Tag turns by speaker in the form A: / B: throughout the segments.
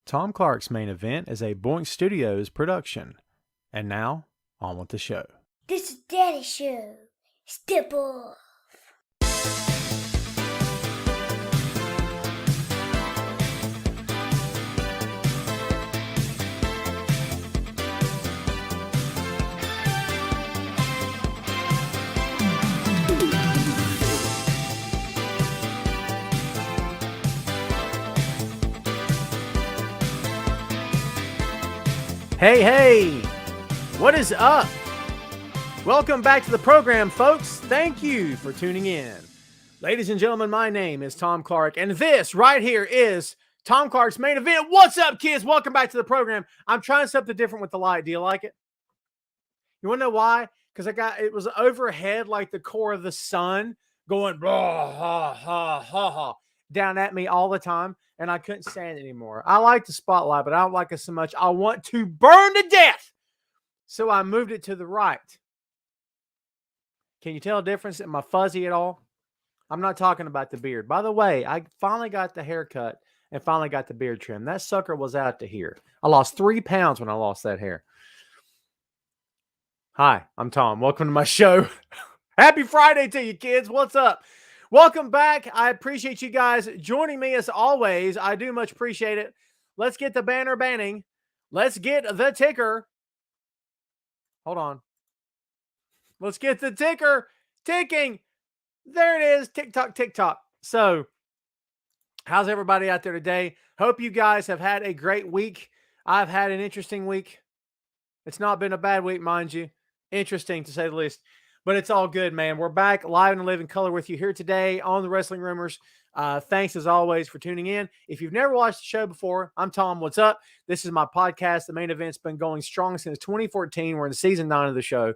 A: Tom Clark's Main Event is a Boink Studios production. And now, on with the show.
B: This is Daddy's show. Step off.
A: Hey, what is up? Welcome back to the program, folks. Thank you for tuning in. Ladies and gentlemen, my name is Tom Clark, and this right here is Tom Clark's Main Event. What's up, kids? Welcome back to the program. I'm trying something different with the light. Do you like it? You want to know why? Because it was overhead like the core of the sun going blah, ha, ha, ha, ha, down at me all the time, and I couldn't stand it anymore. I like the spotlight, but I don't like it so much. I want to burn to death. So I moved it to the right. Can you tell a difference? Am I fuzzy at all? I'm not talking about the beard. By the way, I finally got the haircut and finally got the beard trim. That sucker was out to here. I lost 3 pounds when I lost that hair. Hi, I'm Tom. Welcome to my show. Happy Friday to you, kids. What's up? Welcome back. I appreciate you guys joining me as always. I do much appreciate it. Let's get the banner banning. Let's get the ticker. Hold on. Let's get the ticker ticking. There it is. Tick-tock, tick-tock. So, how's everybody out there today? Hope you guys have had a great week. I've had an interesting week. It's not been a bad week, mind you. Interesting, to say the least. But it's all good, man. We're back live and live in color with you here today on the Wrestling Rumors. Thanks, as always, for tuning in. If you've never watched the show before, I'm Tom. What's up? This is my podcast. The Main Event's been going strong since 2014. We're in season 9 of the show.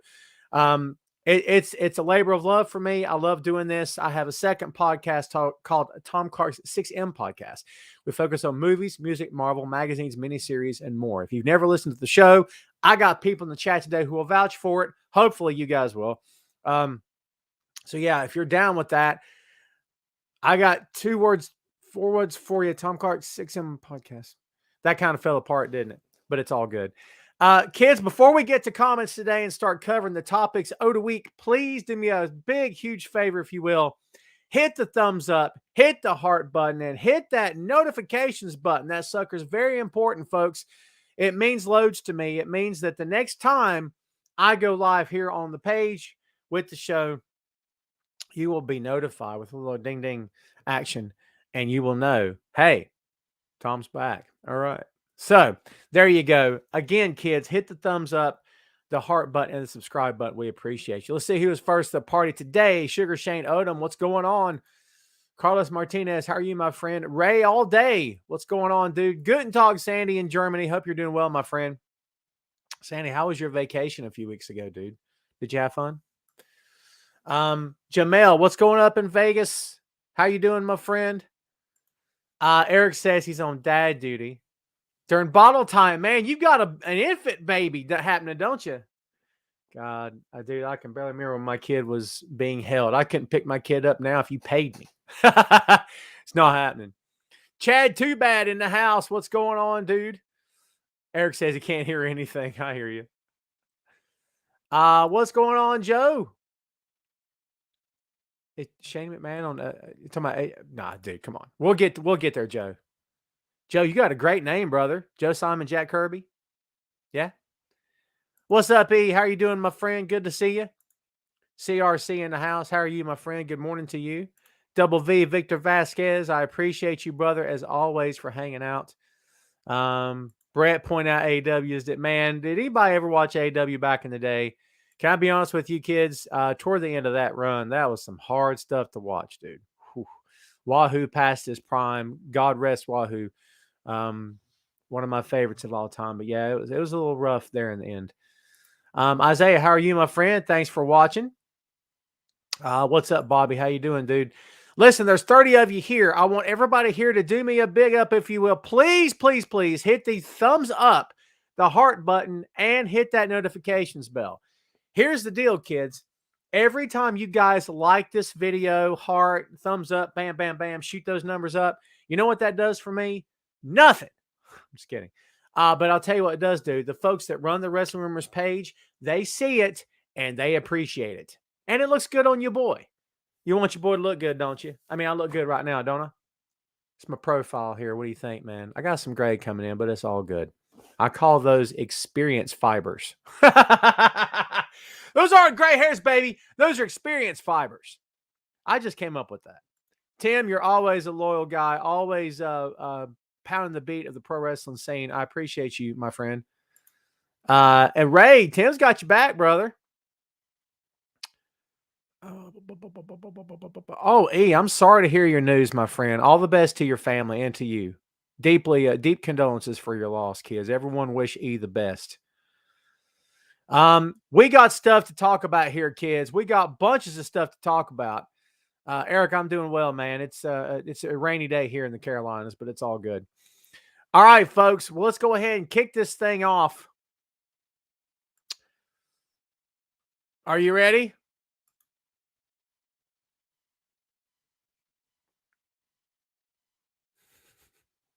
A: It's a labor of love for me. I love doing this. I have a second podcast called Tom Clark's 6M Podcast. We focus on movies, music, Marvel, magazines, miniseries, and more. If you've never listened to the show, I got people in the chat today who will vouch for it. Hopefully you guys will. So yeah, if you're down with that, I got 4 words for you. Tom Clark's 6M Podcast. That kind of fell apart, didn't it? But it's all good. Kids, before we get to comments today and start covering the topics of the week, please do me a big, huge favor, if you will. Hit the thumbs up, hit the heart button, and hit that notifications button. That sucker's very important, folks. It means loads to me. It means that the next time I go live here on the page with the show, you will be notified with a little ding ding action, and you will know, hey, Tom's back. All right. So there you go. Again, kids, hit the thumbs up, the heart button, and the subscribe button. We appreciate you. Let's see who was first to the party today. Sugar Shane Odom, what's going on? Carlos Martinez, how are you, my friend? Ray all day, what's going on, dude? Guten Tag, Sandy in Germany. Hope you're doing well, my friend. Sandy, how was your vacation a few weeks ago, dude? Did you have fun? Jamel, what's going up in Vegas? How you doing, my friend? Eric says he's on dad duty during bottle time. Man, you've got an infant baby that happening, don't you? God, I can barely remember when my kid was being held. I couldn't pick my kid up now if you paid me. It's not happening. Chad Too Bad in the house. What's going on, dude? Eric says he can't hear anything. I hear you. What's going on, Joe? Shane McMahon on you're talking about nah, dude, come on. We'll get there, Joe. Joe, you got a great name, brother. Joe Simon, Jack Kirby. Yeah. What's up, E? How are you doing, my friend? Good to see you. CRC in the house. How are you, my friend? Good morning to you. Double V, Victor Vasquez. I appreciate you, brother, as always, for hanging out. Brett point out AEW is that, man, did anybody ever watch AEW back in the day? Can I be honest with you, kids? Toward the end of that run, that was some hard stuff to watch, dude. Whew. Wahoo past his prime. God rest Wahoo. One of my favorites of all time. But yeah, it was a little rough there in the end. Isaiah, how are you, my friend? Thanks for watching. What's up, Bobby? How you doing, dude? Listen, there's 30 of you here. I want everybody here to do me a big up, if you will. Please, please, please hit the thumbs up, the heart button, and hit that notifications bell. Here's the deal, kids. Every time you guys like this video, heart, thumbs up, bam, bam, bam, shoot those numbers up. You know what that does for me? Nothing. I'm just kidding. But I'll tell you what it does do. The folks that run the Wrestling Rumors page, they see it and they appreciate it. And it looks good on your boy. You want your boy to look good, don't you? I mean, I look good right now, don't I? It's my profile here. What do you think, man? I got some gray coming in, but it's all good. I call those experience fibers. Those aren't gray hairs, baby. Those are experience fibers. I just came up with that. Tim, you're always a loyal guy, always pounding the beat of the pro wrestling scene. I appreciate you, my friend. And Ray, Tim's got your back, brother. Oh, E, I'm sorry to hear your news, my friend. All the best to your family and to you. Deep condolences for your loss, kids. Everyone wish E the best. We got stuff to talk about here, kids. We got bunches of stuff to talk about. Eric, I'm doing well, man. It's a rainy day here in the Carolinas, but it's all good. All right, folks. Well, let's go ahead and kick this thing off. Are you ready?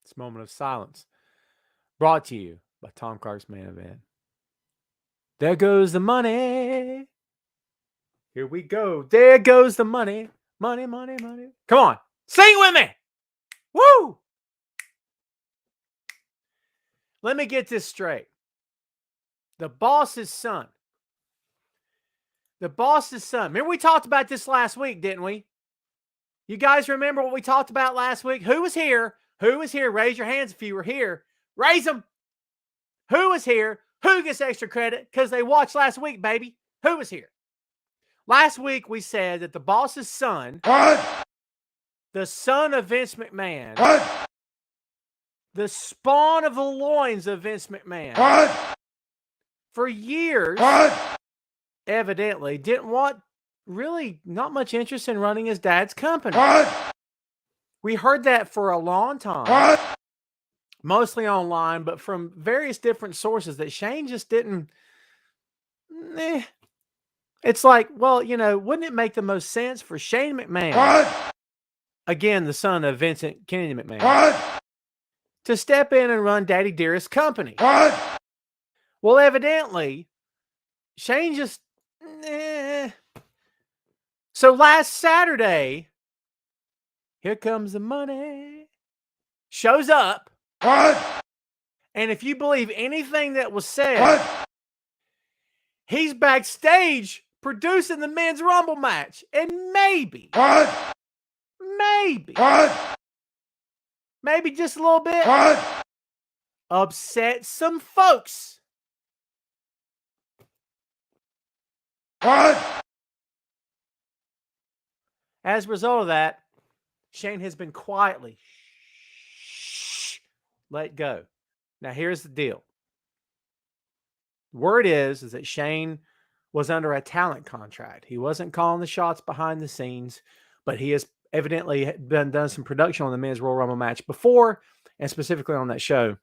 A: This moment of silence brought to you by Tom Clark's Main Event. There goes the money. Here we go. There goes the money. Money, money, money. Come on. Sing with me. Woo! Let me get this straight. The boss's son. The boss's son. Remember we talked about this last week, didn't we? You guys remember what we talked about last week? Who was here? Who was here? Raise your hands if you were here. Raise them. Who was here? Who gets extra credit? Because they watched last week, baby. Who was here? Last week we said that the boss's son, the son of Vince McMahon, the spawn of the loins of Vince McMahon, for years, evidently didn't want really not much interest in running his dad's company. We heard that for a long time, mostly online, but from various different sources that Shane just didn't. It's like, well, you know, wouldn't it make the most sense for Shane McMahon, again, the son of Vincent Kennedy McMahon, to step in and run Daddy Dearest's company? Well, evidently, Shane just, So last Saturday, here comes the money, shows up. And if you believe anything that was said, he's backstage producing the men's Rumble match. And maybe just a little bit, upset some folks. As a result of that, Shane has been quietly let go. Now, here's the deal. Word is that Shane was under a talent contract. He wasn't calling the shots behind the scenes, but he has evidently done some production on the men's Royal Rumble match before, and specifically on that show.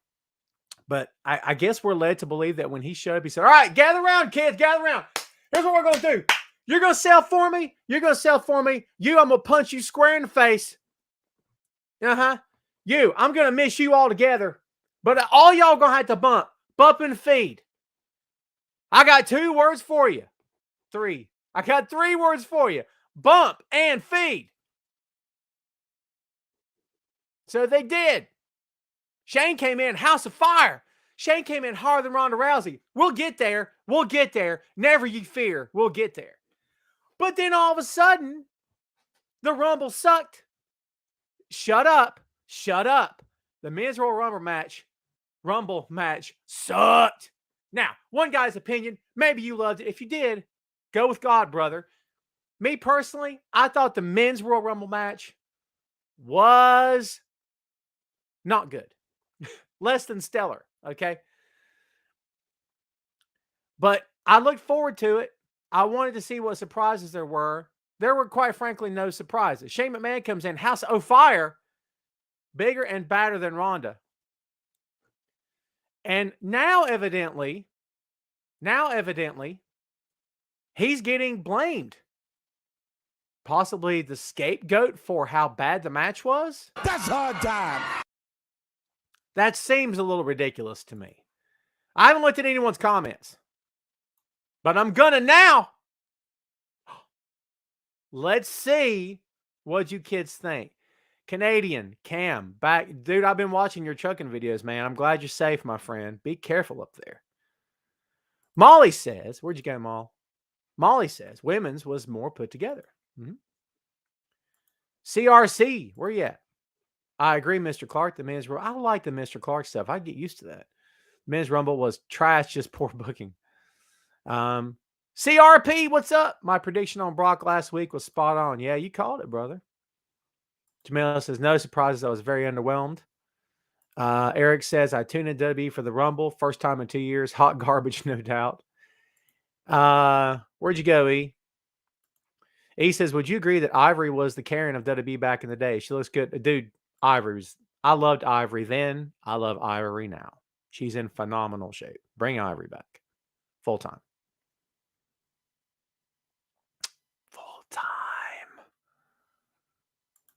A: But I guess we're led to believe that when he showed up, he said, all right, gather around, kids, gather around. Here's what we're going to do. You're going to sell for me. You're going to sell for me. I'm going to punch you square in the face. I'm going to miss you all together. But all y'all going to have to bump and feed. I got 2 words for you. 3. I got 3 words for you. Bump and feed. So they did. Shane came in, house of fire. Shane came in harder than Ronda Rousey. We'll get there. We'll get there. Never you fear. We'll get there. But then all of a sudden, the Rumble sucked. Shut up. Shut up. The men's Royal Rumble match sucked. Now, one guy's opinion, maybe you loved it. If you did, go with God, brother. Me personally, I thought the men's Royal Rumble match was not good. Less than stellar, okay? But I looked forward to it. I wanted to see what surprises there were. There were, quite frankly, no surprises. Shane McMahon comes in, house of fire, bigger and badder than Ronda. And now evidently, he's getting blamed. Possibly the scapegoat for how bad the match was.
C: That's hard time.
A: That seems a little ridiculous to me. I haven't looked at anyone's comments, but I'm gonna now. Let's see what you kids think. Canadian, Cam, back. Dude, I've been watching your trucking videos, man. I'm glad you're safe, my friend. Be careful up there. Molly says, where'd you go, Moll? Molly says, women's was more put together. Mm-hmm. CRC, where you at? I agree, Mr. Clark. The men's rumble. I like the Mr. Clark stuff. I get used to that. Men's rumble was trash, just poor booking. CRP, what's up? My prediction on Brock last week was spot on. Yeah, you called it, brother. Jamila says, no surprises. I was very underwhelmed. Eric says, I tuned in WWE for the Rumble. First time in 2 years. Hot garbage, no doubt. Where'd you go, E? E says, would you agree that Ivory was the Karen of WWE back in the day? She looks good. Dude, I loved Ivory then. I love Ivory now. She's in phenomenal shape. Bring Ivory back. Full time.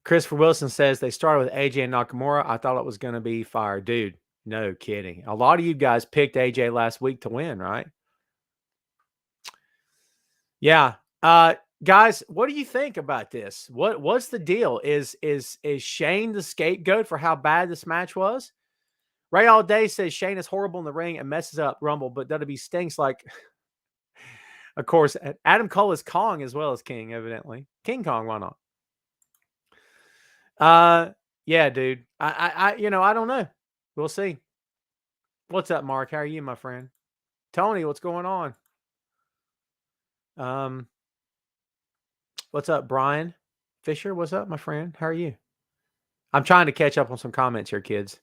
A: Christopher Wilson says they started with AJ and Nakamura. I thought it was going to be fire. Dude, no kidding. A lot of you guys picked AJ last week to win, right? Yeah. Guys, what do you think about this? What's the deal? Is Shane the scapegoat for how bad this match was? Ray All Day says Shane is horrible in the ring and messes up Rumble, but WWE stinks like, of course, Adam Cole is Kong as well as King, evidently. King Kong, why not? Yeah, dude. I don't know. We'll see. What's up, Mark? How are you, my friend? Tony, what's going on? What's up, Brian Fisher? What's up, my friend? How are you? I'm trying to catch up on some comments here, kids.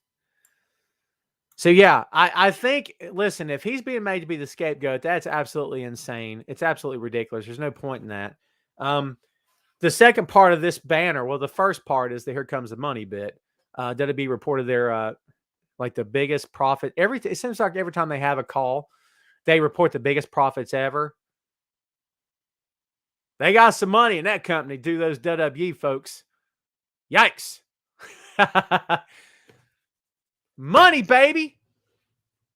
A: So yeah, I think, listen, if he's being made to be the scapegoat, that's absolutely insane. It's absolutely ridiculous. There's no point in that. The second part of this banner, well, the first part is the here comes the money bit. WWE reported their like the biggest profit. It seems like every time they have a call, they report the biggest profits ever. They got some money in that company, do those WWE folks. Yikes. Money, baby.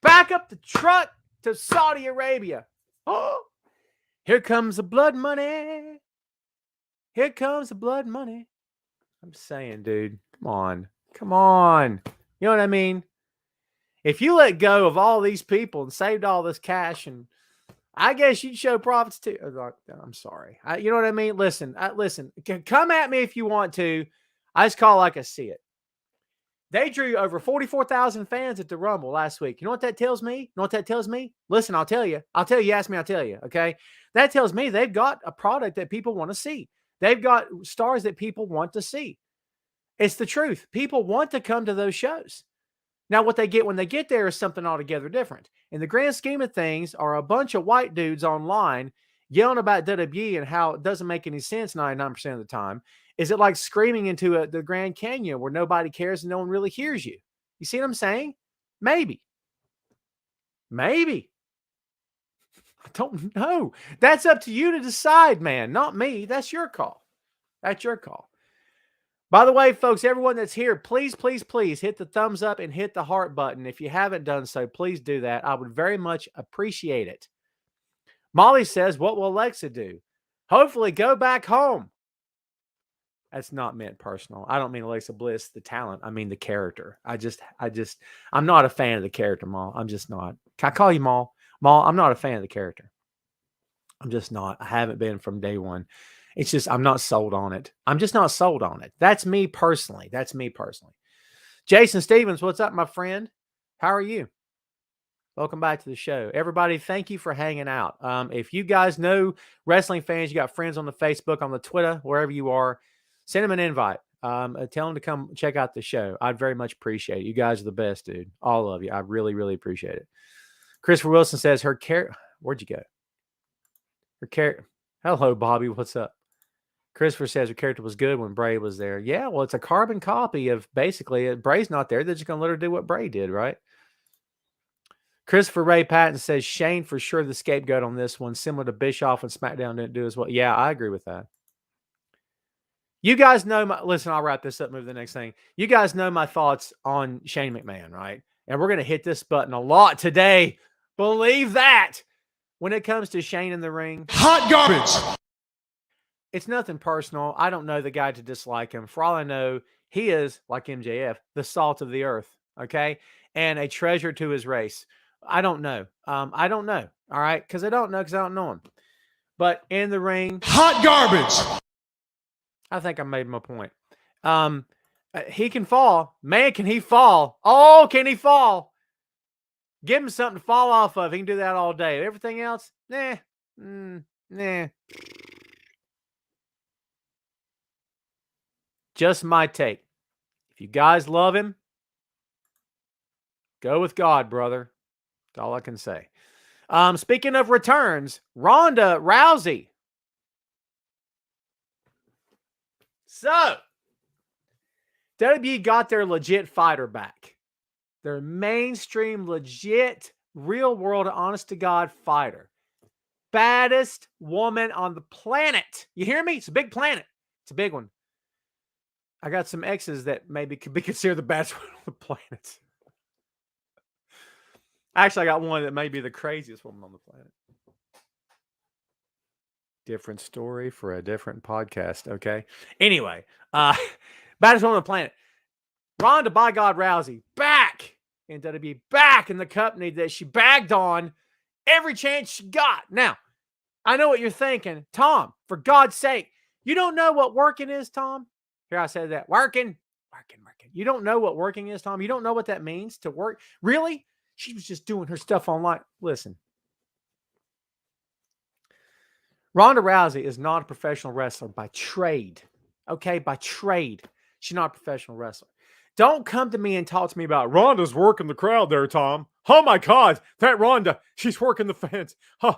A: Back up the truck to Saudi Arabia. Oh, here comes the blood money. Here comes the blood money. I'm saying, dude, come on. Come on. You know what I mean? If you let go of all these people and saved all this cash, and I guess you'd show profits too. I'm sorry. You know what I mean? Listen, come at me if you want to. I just call it like I see it. They drew over 44,000 fans at the Rumble last week. You know what that tells me? You know what that tells me? Listen, I'll tell you. I'll tell you. Ask me, I'll tell you. Okay? That tells me they've got a product that people want to see. They've got stars that people want to see. It's the truth. People want to come to those shows. Now, what they get when they get there is something altogether different. In the grand scheme of things, are a bunch of white dudes online yelling about WWE and how it doesn't make any sense 99% of the time. Is it like screaming into the Grand Canyon where nobody cares and no one really hears you? You see what I'm saying? Maybe. Maybe. I don't know. That's up to you to decide, man. Not me. That's your call. That's your call. By the way, folks, everyone that's here, please, please, please hit the thumbs up and hit the heart button. If you haven't done so, please do that. I would very much appreciate it. Molly says, what will Alexa do? Hopefully go back home. That's not meant personal. I don't mean Alexa Bliss, the talent. I mean the character. I'm not a fan of the character, Maul. I'm just not. Can I call you Maul? Maul, I'm not a fan of the character. I'm just not. I haven't been from day one. It's just, I'm not sold on it. I'm just not sold on it. That's me personally. Jason Stevens, what's up, my friend? How are you? Welcome back to the show. Everybody, thank you for hanging out. If you guys know wrestling fans, you got friends on the Facebook, on the Twitter, wherever you are, send them an invite. Tell them to come check out the show. I'd very much appreciate it. You guys are the best, dude. All of you. I really, really appreciate it. Christopher Wilson says where'd you go? Hello, Bobby. What's up? Christopher says her character was good when Bray was there. Yeah, well, it's a carbon copy of basically Bray's not there. They're just going to let her do what Bray did, right? Christopher Ray Patton says Shane for sure the scapegoat on this one, similar to Bischoff and SmackDown didn't do as well. Yeah, I agree with that. You guys know my, listen, I'll wrap this up, move to the next thing. You guys know my thoughts on Shane McMahon, right? And we're going to hit this button a lot today. Believe that. When it comes to Shane in the ring,
C: hot garbage.
A: It's nothing personal. I don't know the guy to dislike him. For all I know, he is, like MJF, the salt of the earth, okay? And a treasure to his race. I don't know. I don't know, all right? Because I don't know him. But in the ring,
C: hot garbage.
A: I think I made my point. He can fall. Man, can he fall. Oh, can he fall. Give him something to fall off of. He can do that all day. Everything else, nah. Just my take. If you guys love him, go with God, brother. That's all I can say. Speaking of returns, Rhonda Rousey. So, WWE got their legit fighter back. Their mainstream, legit, real world, honest to God fighter. Baddest woman on the planet. You hear me? It's a big planet. It's a big one. I got some exes that maybe could be considered the baddest woman on the planet. Actually, I got one that may be the craziest woman on the planet. Different story for a different podcast, okay? Anyway, baddest woman on the planet. Ronda, by God, Rousey, back in WWE, back in the company that she bagged on every chance she got. Now, I know what you're thinking. Tom, for God's sake, you don't know what working is, Tom? Here, I said that. Working. You don't know what working is, Tom? You don't know what that means to work? Really? She was just doing her stuff online. Listen. Ronda Rousey is not a professional wrestler by trade. Okay? By trade. She's not a professional wrestler. Don't come to me and talk to me about Ronda's working the crowd there, Tom. Oh, my God. That Ronda, she's working the fans. Huh.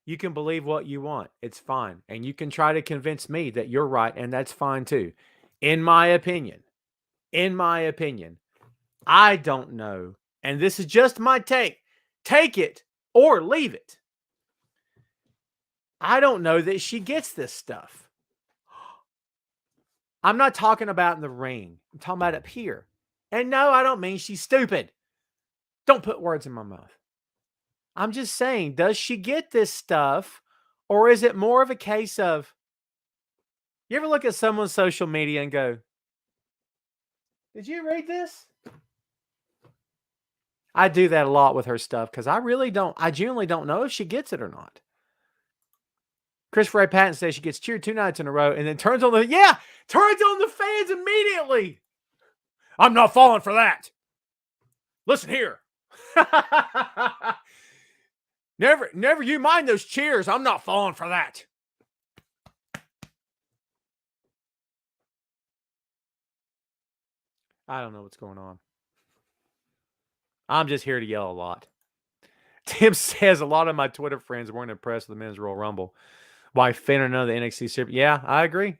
A: You can believe what you want. It's fine. And you can try to convince me that you're right, and that's fine too. In my opinion, I don't know. And this is just my take. Take it or leave it. I don't know that she gets this stuff. I'm not talking about in the ring. I'm talking about up here. And no, I don't mean she's stupid. Don't put words in my mouth. I'm just saying, does she get this stuff? Or is it more of a case of, you ever look at someone's social media and go, did you read this? I do that a lot with her stuff because I genuinely don't know if she gets it or not. Christopher A. Patton says she gets cheered 2 nights in a row and then turns on the fans immediately. I'm not falling for that. Listen here. Never you mind those cheers. I'm not falling for that. I don't know what's going on. I'm just here to yell a lot. Tim says a lot of my Twitter friends weren't impressed with the Men's Royal Rumble. Why Finn or none of the NXT Super? Yeah, I agree.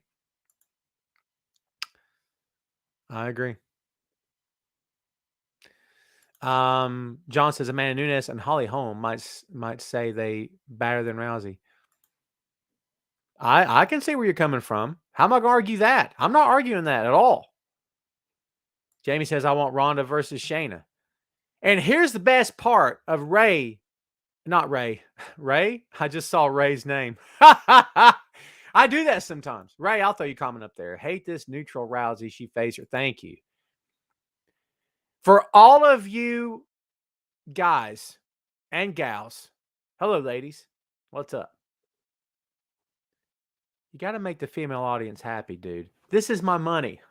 A: John says Amanda Nunes and Holly Holm might say they better than Rousey. I can see where you're coming from. How am I going to argue that? I'm not arguing that at all. Jamie says I want Ronda versus Shayna. And here's the best part of Ray. Not Ray. Ray? I just saw Ray's name. I do that sometimes. Ray, I'll throw you a comment up there. Hate this neutral Rousey. She faced her. Thank you. For all of you guys and gals, hello, ladies. What's up? You got to make the female audience happy, dude. This is my money.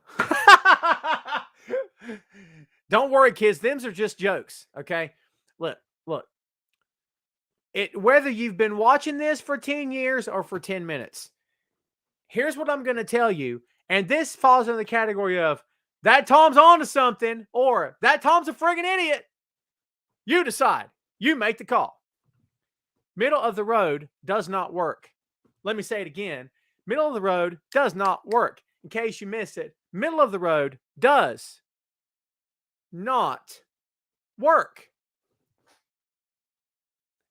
A: Don't worry, kids. Them's are just jokes, okay? Look. Whether you've been watching this for 10 years or for 10 minutes, here's what I'm going to tell you. And this falls in the category of, that Tom's on to something, or that Tom's a friggin' idiot. You decide. You make the call. Middle of the road does not work. Let me say it again. Middle of the road does not work. In case you missed it, middle of the road does not work.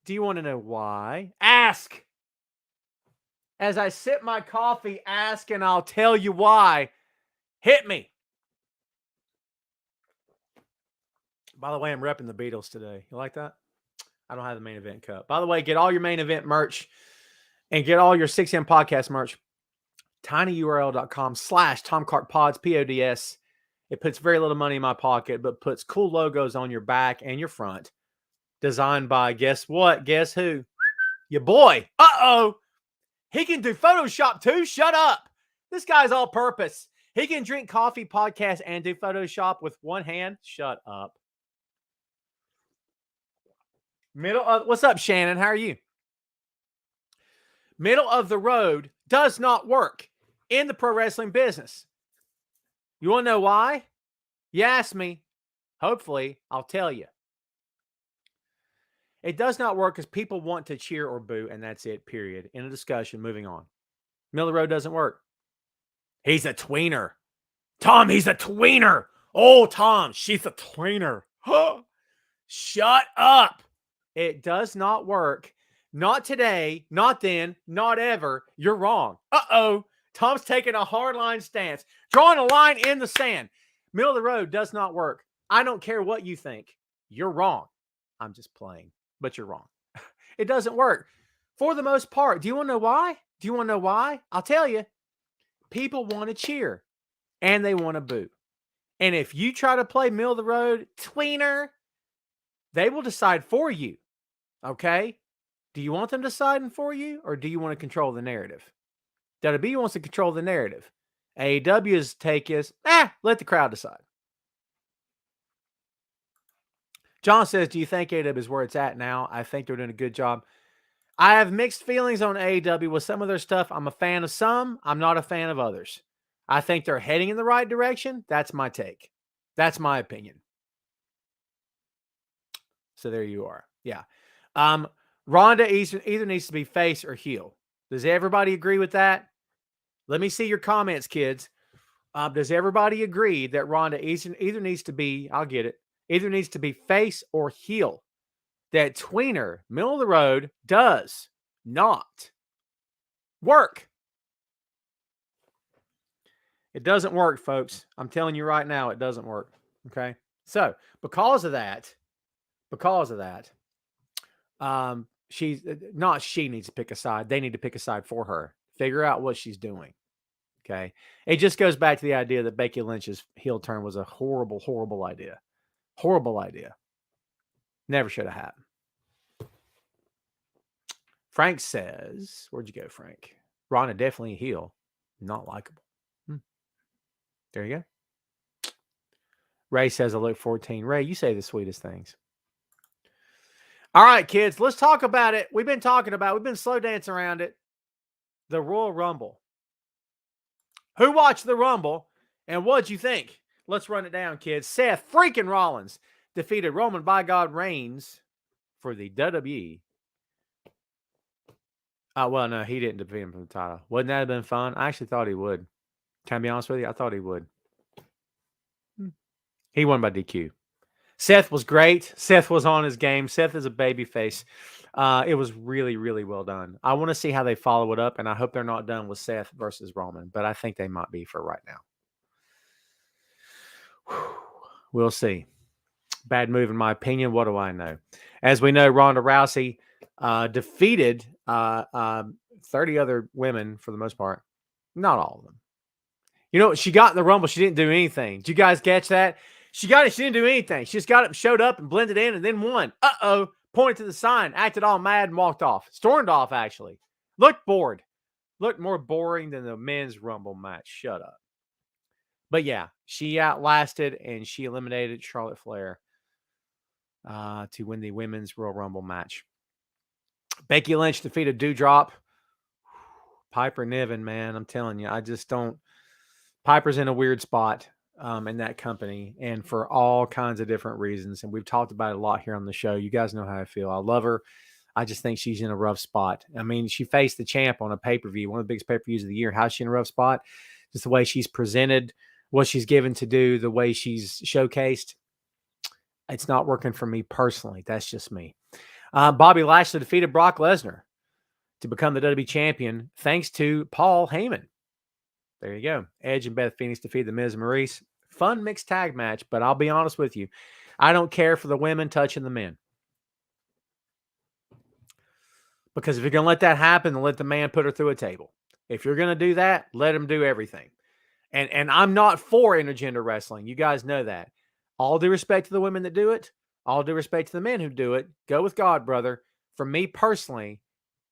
A: Do you want to know why? Ask. as I sip my coffee, ask and I'll tell you why. Hit me. By the way, I'm repping the Beatles today. You like that? I don't have the main event cup. By the way, get all your main event merch and get all your 6M podcast merch. tinyurl.com/TomClarkPods, PODS. It puts very little money in my pocket, but puts cool logos on your back and your front. Designed by, guess what? Guess who? Your boy. Uh-oh. He can do Photoshop too. Shut up. This guy's all purpose. He can drink coffee, podcast, and do Photoshop with one hand. Shut up. What's up, Shannon? How are you? Middle of the road does not work in the pro wrestling business. You want to know why? You ask me. Hopefully, I'll tell you. It does not work because people want to cheer or boo, and that's it, period. In a discussion, moving on. Middle of the road doesn't work. He's a tweener. Tom, he's a tweener. Oh, Tom, she's a tweener. Shut up. It does not work. Not today, not then, not ever. You're wrong. Uh-oh. Tom's taking a hardline stance, drawing a line in the sand. Middle of the road does not work. I don't care what you think. You're wrong. I'm just playing, but you're wrong. It doesn't work for the most part. Do you want to know why? Do you want to know why? I'll tell you. People want to cheer and they want to boo. And if you try to play middle of the road tweener, they will decide for you. Okay? Do you want them deciding for you or do you want to control the narrative? WWE wants to control the narrative. AEW's take is, let the crowd decide. John says, do you think AEW is where it's at now? I think they're doing a good job. I have mixed feelings on AEW with some of their stuff. I'm a fan of some. I'm not a fan of others. I think they're heading in the right direction. That's my take. That's my opinion. So there you are. Yeah. Ronda either needs to be face or heel. Does everybody agree with that? Let me see your comments, kids. Does everybody agree that Ronda either needs to be, I'll get it, either needs to be face or heel? That tweener, middle of the road, does not work. It doesn't work, folks. I'm telling you right now, it doesn't work. Okay? So, because of that, she needs to pick a side. They need to pick a side for her. Figure out what she's doing. Okay? It just goes back to the idea that Becky Lynch's heel turn was a horrible, horrible idea. Horrible idea. Never should have happened. Frank says, where'd you go, Frank? Ronda definitely a heel. Not likable. There you go. Ray says, I look 14. Ray, you say the sweetest things. All right, kids, let's talk about it. We've been slow dancing around it. The Royal Rumble. Who watched the Rumble and what'd you think? Let's run it down, kids. Seth freaking Rollins defeated Roman by God Reigns for the WWE. Well, no, he didn't defeat him for the title. Wouldn't that have been fun? I actually thought he would. Can I be honest with you? I thought he would. He won by DQ. Seth was great. Seth was on his game. Seth is a babyface. It was really, really well done. I want to see how they follow it up, and I hope they're not done with Seth versus Roman, but I think they might be for right now. We'll see. Bad move, in my opinion. What do I know? As we know, Ronda Rousey defeated 30 other women for the most part. Not all of them. You know, she got in the Rumble. She didn't do anything. Did you guys catch that? She got it. She didn't do anything. She just got up, showed up, and blended in, and then won. Uh-oh. Pointed to the sign, acted all mad, and walked off. Stormed off, actually. Looked bored. Looked more boring than the men's Rumble match. Shut up. But yeah, she outlasted, and she eliminated Charlotte Flair to win the women's Royal Rumble match. Becky Lynch defeated Doudrop. Piper Niven, man, I'm telling you, I just don't. Piper's in a weird spot in that company, and for all kinds of different reasons. And we've talked about it a lot here on the show. You guys know how I feel. I love her. I just think she's in a rough spot. I mean, she faced the champ on a pay-per-view, one of the biggest pay-per-views of the year. How's she in a rough spot? Just the way she's presented, what she's given to do, the way she's showcased. It's not working for me personally. That's just me. Bobby Lashley defeated Brock Lesnar. to become the WWE champion thanks to Paul Heyman. There you go. Edge and Beth Phoenix defeat the Miz and Maurice. Fun mixed tag match, but I'll be honest with you. I don't care for the women touching the men. Because if you're going to let that happen, then let the man put her through a table. If you're going to do that, let him do everything. And I'm not for intergender wrestling. You guys know that. All due respect to the women that do it. All due respect to the men who do it. Go with God, brother. For me personally,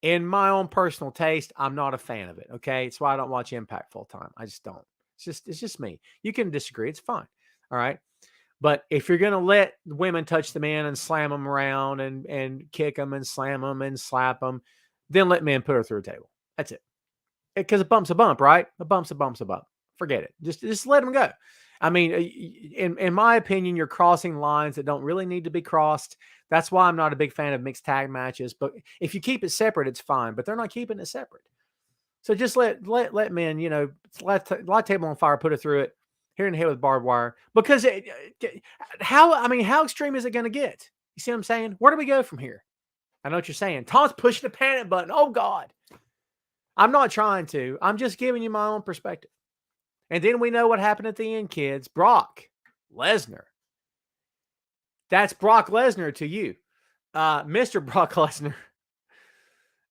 A: in my own personal taste, I'm not a fan of it. Okay. It's why I don't watch Impact full time. I just don't. It's just me. You can disagree. It's fine. All right. But if you're going to let women touch the men and slam them around and kick them and slam them and slap them, then let men put her through a table. That's it. Because a bump's a bump, right? A bump's a bump's a bump. Forget it. Just let them go. I mean, in my opinion, you're crossing lines that don't really need to be crossed. That's why I'm not a big fan of mixed tag matches. But if you keep it separate, it's fine. But they're not keeping it separate. So just let men, light table on fire, put it through it, here in the head with barbed wire. Because how extreme is it going to get? You see what I'm saying? Where do we go from here? I know what you're saying. Tom's pushing the panic button. Oh, God. I'm not trying to. I'm just giving you my own perspective. And then we know what happened at the end, kids. Brock Lesnar. That's Brock Lesnar to you. Mr. Brock Lesnar.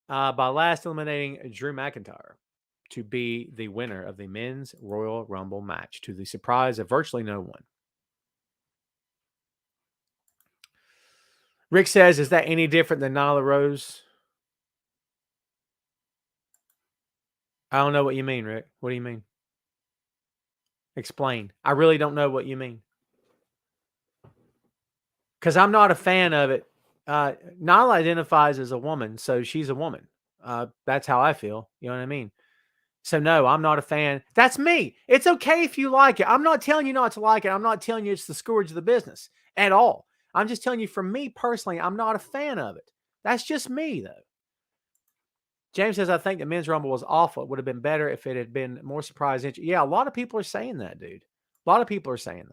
A: By last eliminating Drew McIntyre to be the winner of the Men's Royal Rumble match, to the surprise of virtually no one. Rick says, is that any different than Nyla Rose? I don't know what you mean, Rick. What do you mean? Explain. I really don't know what you mean. Because I'm not a fan of it. Nyla identifies as a woman, so she's a woman. That's how I feel. You know what I mean? So no, I'm not a fan. That's me. It's okay if you like it. I'm not telling you not to like it. I'm not telling you it's the scourge of the business at all. I'm just telling you, for me personally, I'm not a fan of it. That's just me, though. James says, I think the Men's Rumble was awful. It would have been better if it had been more surprise entry. Yeah, a lot of people are saying that, dude. A lot of people are saying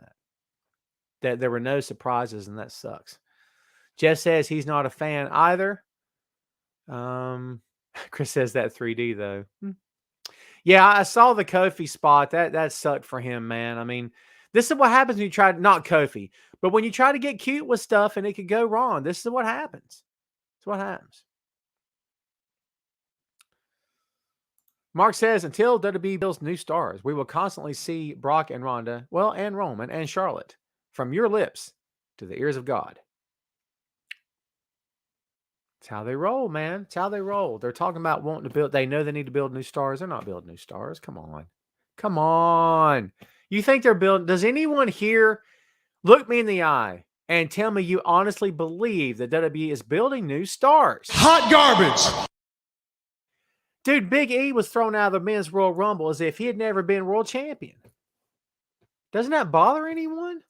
A: that there were no surprises, and that sucks. Jeff says he's not a fan either. Chris says that 3D, though. Yeah, I saw the Kofi spot. That sucked for him, man. I mean, this is what happens when you try, not Kofi, but when you try to get cute with stuff and it could go wrong. This is what happens. It's what happens. Mark says, until WWE builds new stars, we will constantly see Brock and Ronda, well, and Roman and Charlotte, from your lips to the ears of God. It's how they roll, man. It's how they roll. They're talking about wanting to build. They know they need to build new stars. They're not building new stars. Come on. Come on. You think they're building? Does anyone here look me in the eye and tell me you honestly believe that WWE is building new stars?
C: Hot garbage.
A: Dude, Big E was thrown out of the Men's Royal Rumble as if he had never been world champion. Doesn't that bother anyone?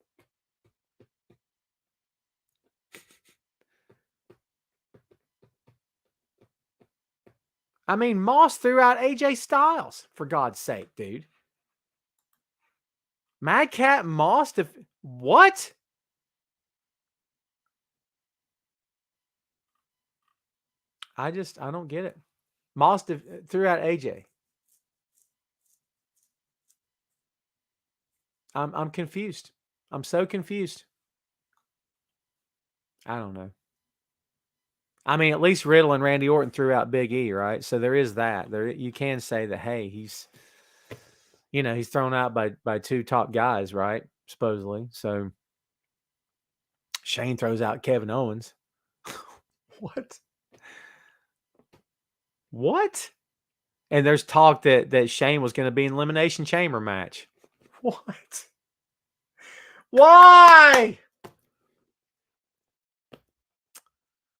A: I mean, Moss threw out AJ Styles, for God's sake, dude. Madcap Moss? What? I don't get it. Moss threw out AJ. I'm confused. I'm so confused. I don't know. I mean, at least Riddle and Randy Orton threw out Big E, right? So there is that. There, you can say that, hey, he's thrown out by two top guys, right? Supposedly. So Shane throws out Kevin Owens. What? And there's talk that Shane was going to be in Elimination Chamber match. What? Why?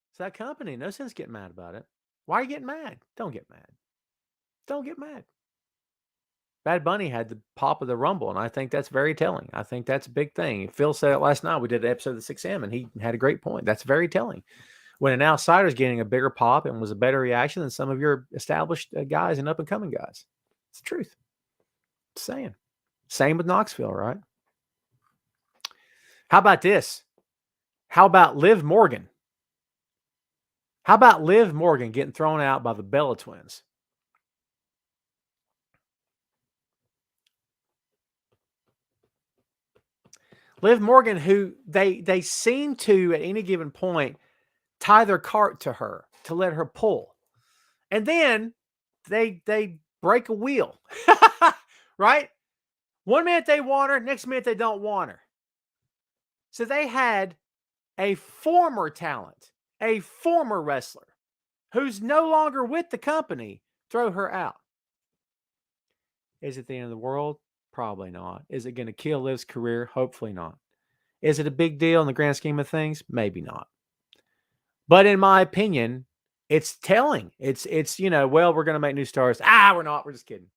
A: It's that company. No sense getting mad about it. Why are you getting mad? Don't get mad. Don't get mad. Bad Bunny had the pop of the Rumble, and I think that's very telling. I think that's a big thing. Phil said it last night. We did an episode of the 6M, and he had a great point. That's very telling. When an outsider's getting a bigger pop and was a better reaction than some of your established guys and up-and-coming guys. It's the truth. Just saying. Same with Knoxville, right? How about this? How about Liv Morgan? How about Liv Morgan getting thrown out by the Bella Twins? Liv Morgan, who they seem to, at any given point, tie their cart to her to let her pull. And then they break a wheel. Right? 1 minute they want her, next minute they don't want her. So they had a former talent, a former wrestler, who's no longer with the company, throw her out. Is it the end of the world? Probably not. Is it going to kill Liv's career? Hopefully not. Is it a big deal in the grand scheme of things? Maybe not. But in my opinion, it's telling. It's well, we're going to make new stars. We're not. We're just kidding.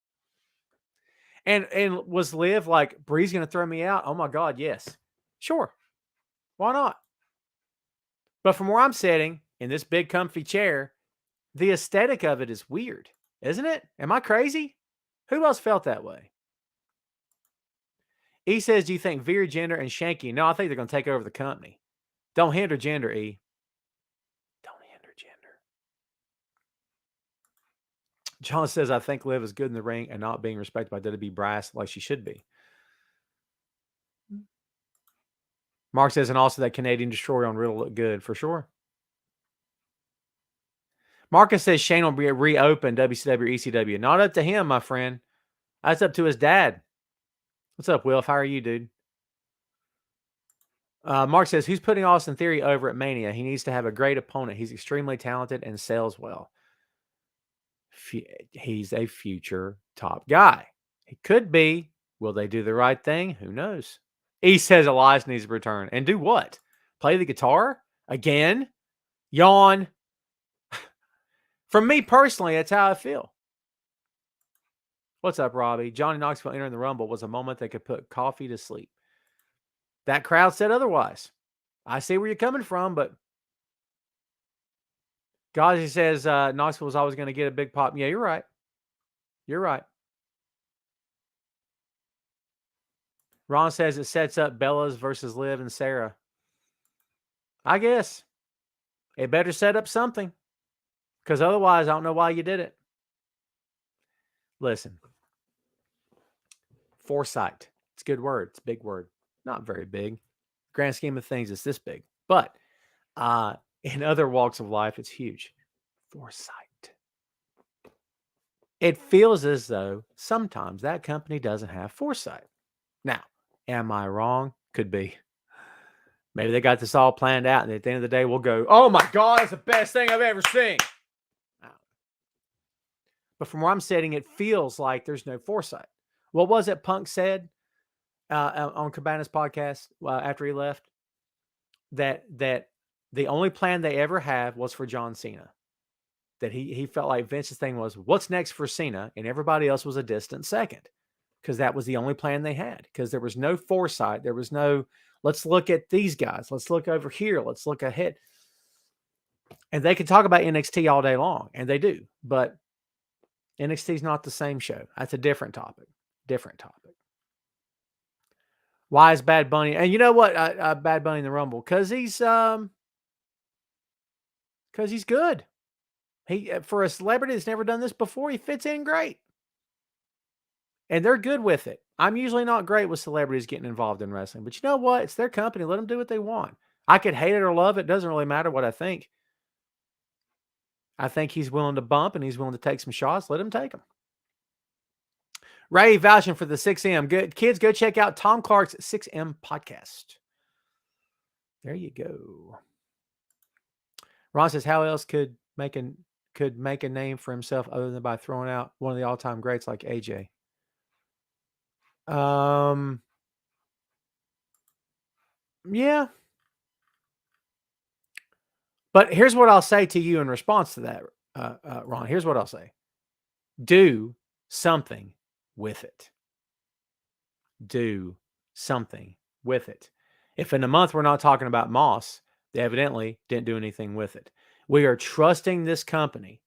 A: And was Liv like, Bree's going to throw me out? Oh my God, yes. Sure. Why not? But from where I'm sitting in this big comfy chair, the aesthetic of it is weird, isn't it? Am I crazy? Who else felt that way? E says, do you think Veer, Gender, and Shanky? No, I think they're going to take over the company. Don't hinder Gender, E. Don't hinder Gender. John says, I think Liv is good in the ring and not being respected by WWE brass like she should be. Mark says, and also that Canadian Destroyer on Riddle looked good, for sure. Marcus says Shane will be reopened WCW or ECW. Not up to him, my friend. That's up to his dad. What's up, Wilf? How are you, dude? Mark says, who's putting Austin Theory over at Mania? He needs to have a great opponent. He's extremely talented and sells well. He's a future top guy. He could be. Will they do the right thing? Who knows? E says Elias needs to return. And do what? Play the guitar? Again? Yawn? From me personally, that's how I feel. What's up, Robbie? Johnny Knoxville entering the Rumble was a moment that could put coffee to sleep. That crowd said otherwise. I see where you're coming from, but Gazi says Knoxville was always going to get a big pop. Yeah, you're right. You're right. Ron says it sets up Bella's versus Liv and Sarah. I guess. It better set up something. Because otherwise, I don't know why you did it. Listen. Foresight. It's a good word. It's a big word. Not very big. Grand scheme of things, it's this big. But in other walks of life, it's huge. Foresight. It feels as though sometimes that company doesn't have foresight. Now, am I wrong? Could be. Maybe they got this all planned out, and at the end of the day, we'll go, oh my God, it's the best thing I've ever seen. But from where I'm sitting, it feels like there's no foresight. What was it Punk said on Cabana's podcast after he left? That the only plan they ever had was for John Cena. That he felt like Vince's thing was, what's next for Cena? And everybody else was a distant second. Because that was the only plan they had. Because there was no foresight. There was no, let's look at these guys. Let's look over here. Let's look ahead. And they can talk about NXT all day long. And they do. But NXT is not the same show. That's a different topic. Different topic. Why is Bad Bunny? And you know what? Bad Bunny in the Rumble. Because he's good. He, for a celebrity that's never done this before, he fits in great. And they're good with it. I'm usually not great with celebrities getting involved in wrestling. But you know what? It's their company. Let them do what they want. I could hate it or love it. Doesn't really matter what I think. I think he's willing to bump and he's willing to take some shots. Let him take them. Ray vouching for the 6M. Good kids, go check out Tom Clark's 6M podcast. There you go. Ron says, how else could make a name for himself other than by throwing out one of the all-time greats like AJ? Yeah. But here's what I'll say to you in response to that, Ron. Here's what I'll say. Do something with it. Do something with it. If in a month we're not talking about Moss, they evidently didn't do anything with it. We are trusting this company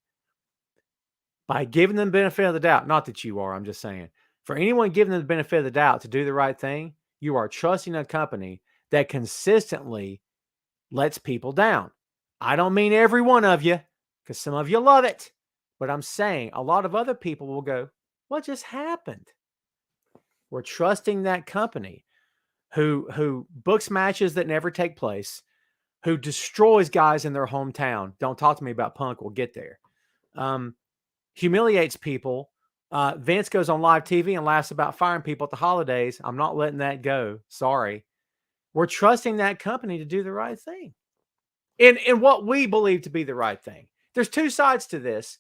A: by giving them the benefit of the doubt. Not that you are, I'm just saying. For anyone giving them the benefit of the doubt to do the right thing, you are trusting a company that consistently lets people down. I don't mean every one of you, because some of you love it. But I'm saying a lot of other people will go, what just happened? We're trusting that company who books matches that never take place, who destroys guys in their hometown. Don't talk to me about Punk. We'll get there. Humiliates people. Vince goes on live TV and laughs about firing people at the holidays. I'm not letting that go. Sorry. We're trusting that company to do the right thing in what we believe to be the right thing. There's two sides to this.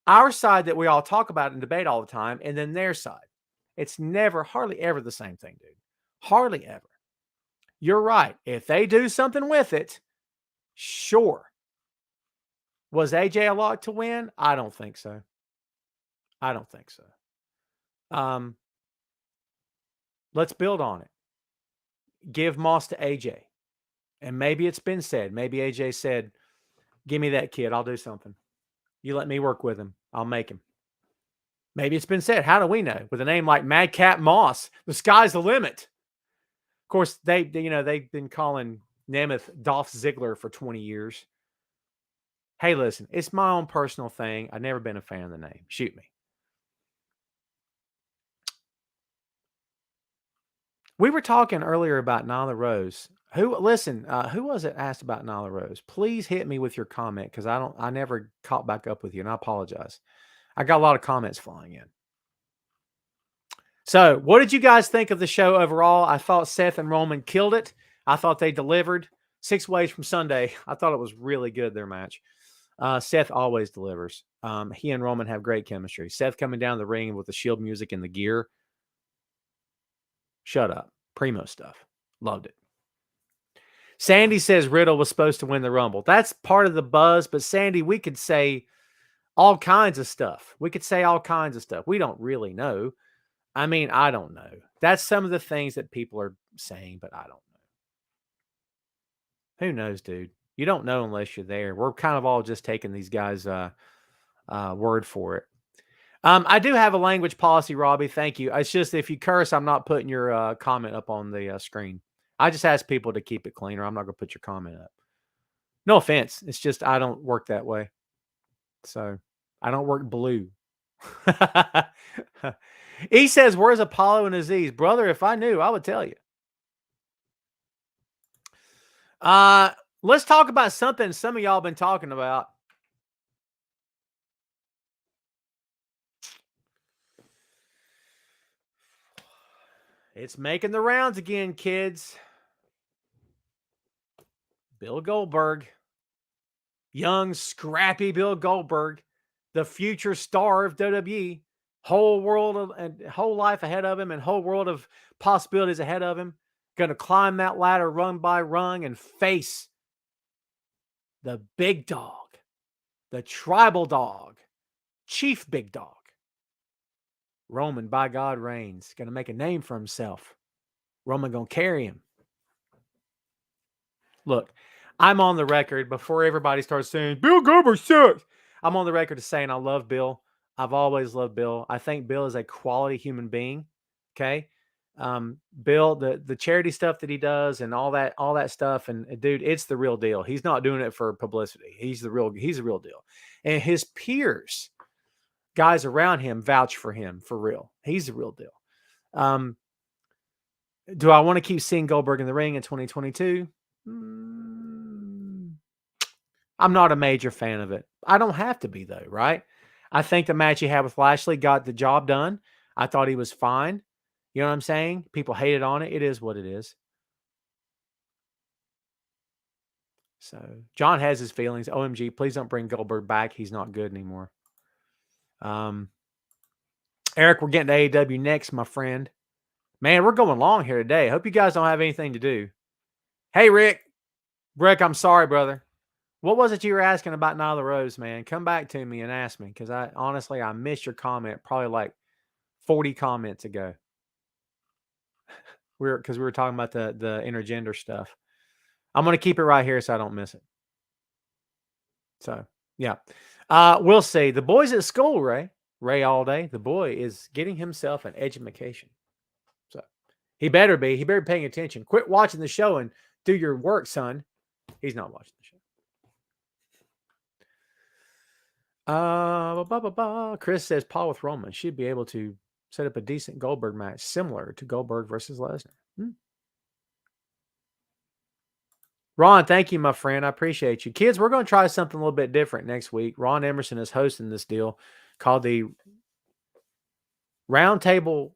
A: Our side that we all talk about and debate all the time, and then their side. It's never, hardly ever the same thing, dude. Hardly ever. You're right. If they do something with it, sure. Was AJ a lock to win? I don't think so. I don't think so. Let's build on it. Give Moss to AJ. And maybe it's been said. Maybe AJ said, give me that kid. I'll do something. You let me work with him. I'll make him. Maybe it's been said. How do we know? With a name like Madcap Moss, the sky's the limit. Of course, they've been calling Nemeth Dolph Ziggler for 20 years. Hey, listen, it's my own personal thing. I've never been a fan of the name. Shoot me. We were talking earlier about Nyla Rose. Who was it asked about Nyla Rose? Please hit me with your comment because I never caught back up with you, and I apologize. I got a lot of comments flying in. So, what did you guys think of the show overall? I thought Seth and Roman killed it. I thought they delivered. 6 ways from Sunday. I thought it was really good, their match. Seth always delivers. He and Roman have great chemistry. Seth coming down the ring with the Shield music and the gear. Shut up. Primo stuff. Loved it. Sandy says Riddle was supposed to win the Rumble. That's part of the buzz, but Sandy, we could say all kinds of stuff. We don't really know. I mean, I don't know. That's some of the things that people are saying, but I don't know. Who knows, dude? You don't know unless you're there. We're kind of all just taking these guys' word for it. I do have a language policy, Robbie. Thank you. It's just if you curse, I'm not putting your comment up on the screen. I just ask people to keep it clean, or I'm not going to put your comment up. No offense. It's just I don't work that way. So I don't work blue. He says, where's Apollo and Aziz? Brother, if I knew, I would tell you. Let's talk about something some of y'all been talking about. It's making the rounds again, kids. Bill Goldberg. Young, scrappy Bill Goldberg. The future star of WWE. Whole world and whole life ahead of him and whole world of possibilities ahead of him. Going to climb that ladder rung by rung and face the big dog. The tribal dog. Chief big dog. Roman, by God, reigns. Going to make a name for himself. Roman going to carry him. Look, I'm on the record before everybody starts saying, Bill Goldberg sucks. I'm on the record as saying I love Bill. I've always loved Bill. I think Bill is a quality human being. Okay. Bill, the charity stuff that he does and all that stuff. And dude, it's the real deal. He's not doing it for publicity. He's the real deal. And his peers, guys around him, vouch for him for real. He's the real deal. Do I want to keep seeing Goldberg in the ring in 2022? I'm not a major fan of it. I don't have to be though, right? I think the match he had with Lashley got the job done. I thought he was fine. You know what I'm saying? People hated on it. It is what it is. So John has his feelings. OMG, please don't bring Goldberg back. He's not good anymore. Eric, we're getting to AEW next, my friend. Man, we're going long here today. I hope you guys don't have anything to do. Hey, Rick. Rick, I'm sorry, brother. What was it you were asking about Nyla Rose, man? Come back to me and ask me, because I missed your comment probably like 40 comments ago. Because we were talking about the intergender stuff. I'm going to keep it right here so I don't miss it. So, yeah. We'll see. The boy's at school, Ray. Ray all day. The boy is getting himself an education. So, he better be. He better be paying attention. Quit watching the show and do your work, son. He's not watching the show. Chris says Paul with Roman should be able to set up a decent Goldberg match similar to Goldberg versus Lesnar. Ron, thank you, my friend. I appreciate you. Kids, we're going to try something a little bit different next week. Ron Emerson is hosting this deal called the Roundtable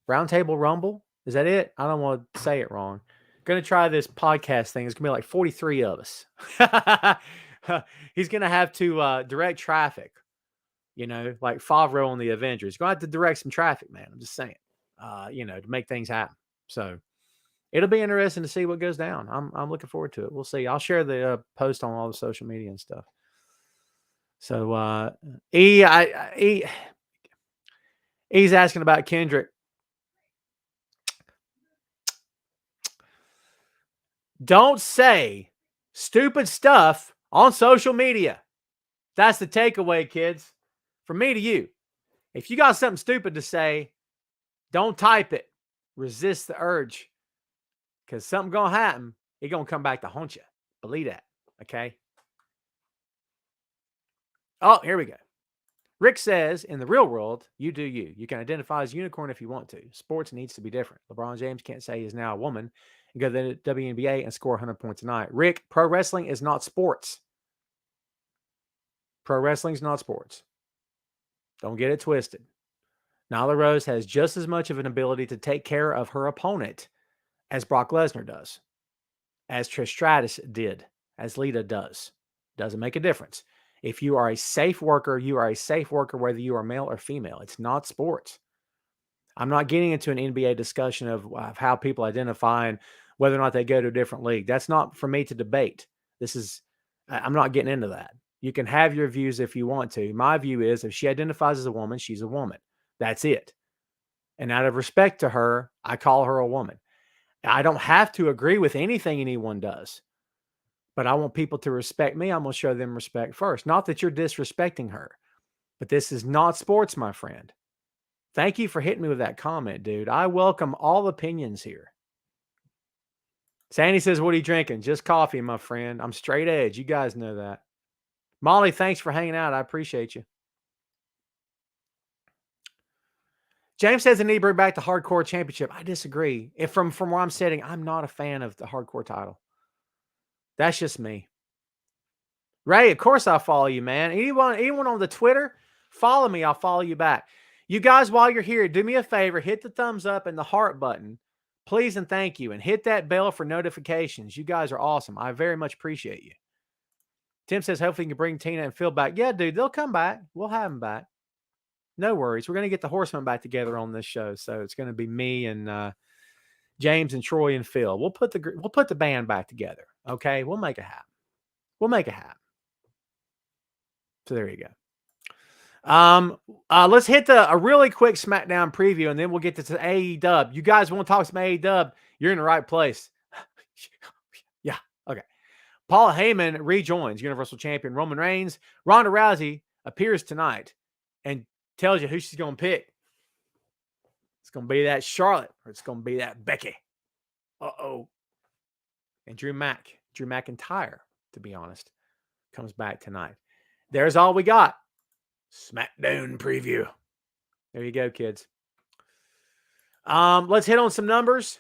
A: Rumble. Is that it? I don't want to say it wrong. Going to try this podcast thing. It's going to be like 43 of us. He's going to have to direct traffic, like Favreau on the Avengers. He's going to have to direct some traffic, man. I'm just saying, to make things happen. So it'll be interesting to see what goes down. I'm looking forward to it. We'll see. I'll share the post on all the social media and stuff. So he's asking about Kendrick. Don't say stupid stuff on social media. That's the takeaway, kids. From me to you. If you got something stupid to say, don't type it. Resist the urge. Because something's going to happen. It's going to come back to haunt you. Believe that. Okay? Oh, here we go. Rick says, in the real world, you do you. You can identify as a unicorn if you want to. Sports needs to be different. LeBron James can't say he's now a woman and go to the WNBA and score 100 points a night. Rick, pro wrestling is not sports. Pro wrestling is not sports. Don't get it twisted. Nyla Rose has just as much of an ability to take care of her opponent as Brock Lesnar does, as Trish Stratus did, as Lita does. Doesn't make a difference. If you are a safe worker, you are a safe worker whether you are male or female. It's not sports. I'm not getting into an NBA discussion of how people identify and whether or not they go to a different league. That's not for me to debate. I'm not getting into that. You can have your views if you want to. My view is if she identifies as a woman, she's a woman. That's it. And out of respect to her, I call her a woman. I don't have to agree with anything anyone does. But I want people to respect me. I'm going to show them respect first. Not that you're disrespecting her. But this is not sports, my friend. Thank you for hitting me with that comment, dude. I welcome all opinions here. Sandy says, what are you drinking? Just coffee, my friend. I'm straight edge. You guys know that. Molly, thanks for hanging out. I appreciate you. James says they need to bring back the Hardcore Championship. I disagree. If from where I'm sitting, I'm not a fan of the Hardcore title. That's just me. Ray, of course I'll follow you, man. Anyone on the Twitter, follow me. I'll follow you back. You guys, while you're here, do me a favor. Hit the thumbs up and the heart button. Please and thank you. And hit that bell for notifications. You guys are awesome. I very much appreciate you. Tim says, hopefully you can bring Tina and Phil back. Yeah, dude, they'll come back. We'll have them back. No worries. We're going to get the Horsemen back together on this show. So it's going to be me and James and Troy and Phil. We'll put the band back together. Okay? We'll make it happen. So there you go. Let's hit a really quick Smackdown preview, and then we'll get to AEW. You guys want to talk some AEW? You're in the right place. Yeah. Okay. Paul Heyman rejoins Universal Champion Roman Reigns. Ronda Rousey appears tonight and tells you who she's going to pick. It's going to be that Charlotte, or it's going to be that Becky. Uh-oh. And Drew McIntyre, to be honest, comes back tonight. There's all we got. Smackdown preview. There you go, kids. Let's hit on some numbers.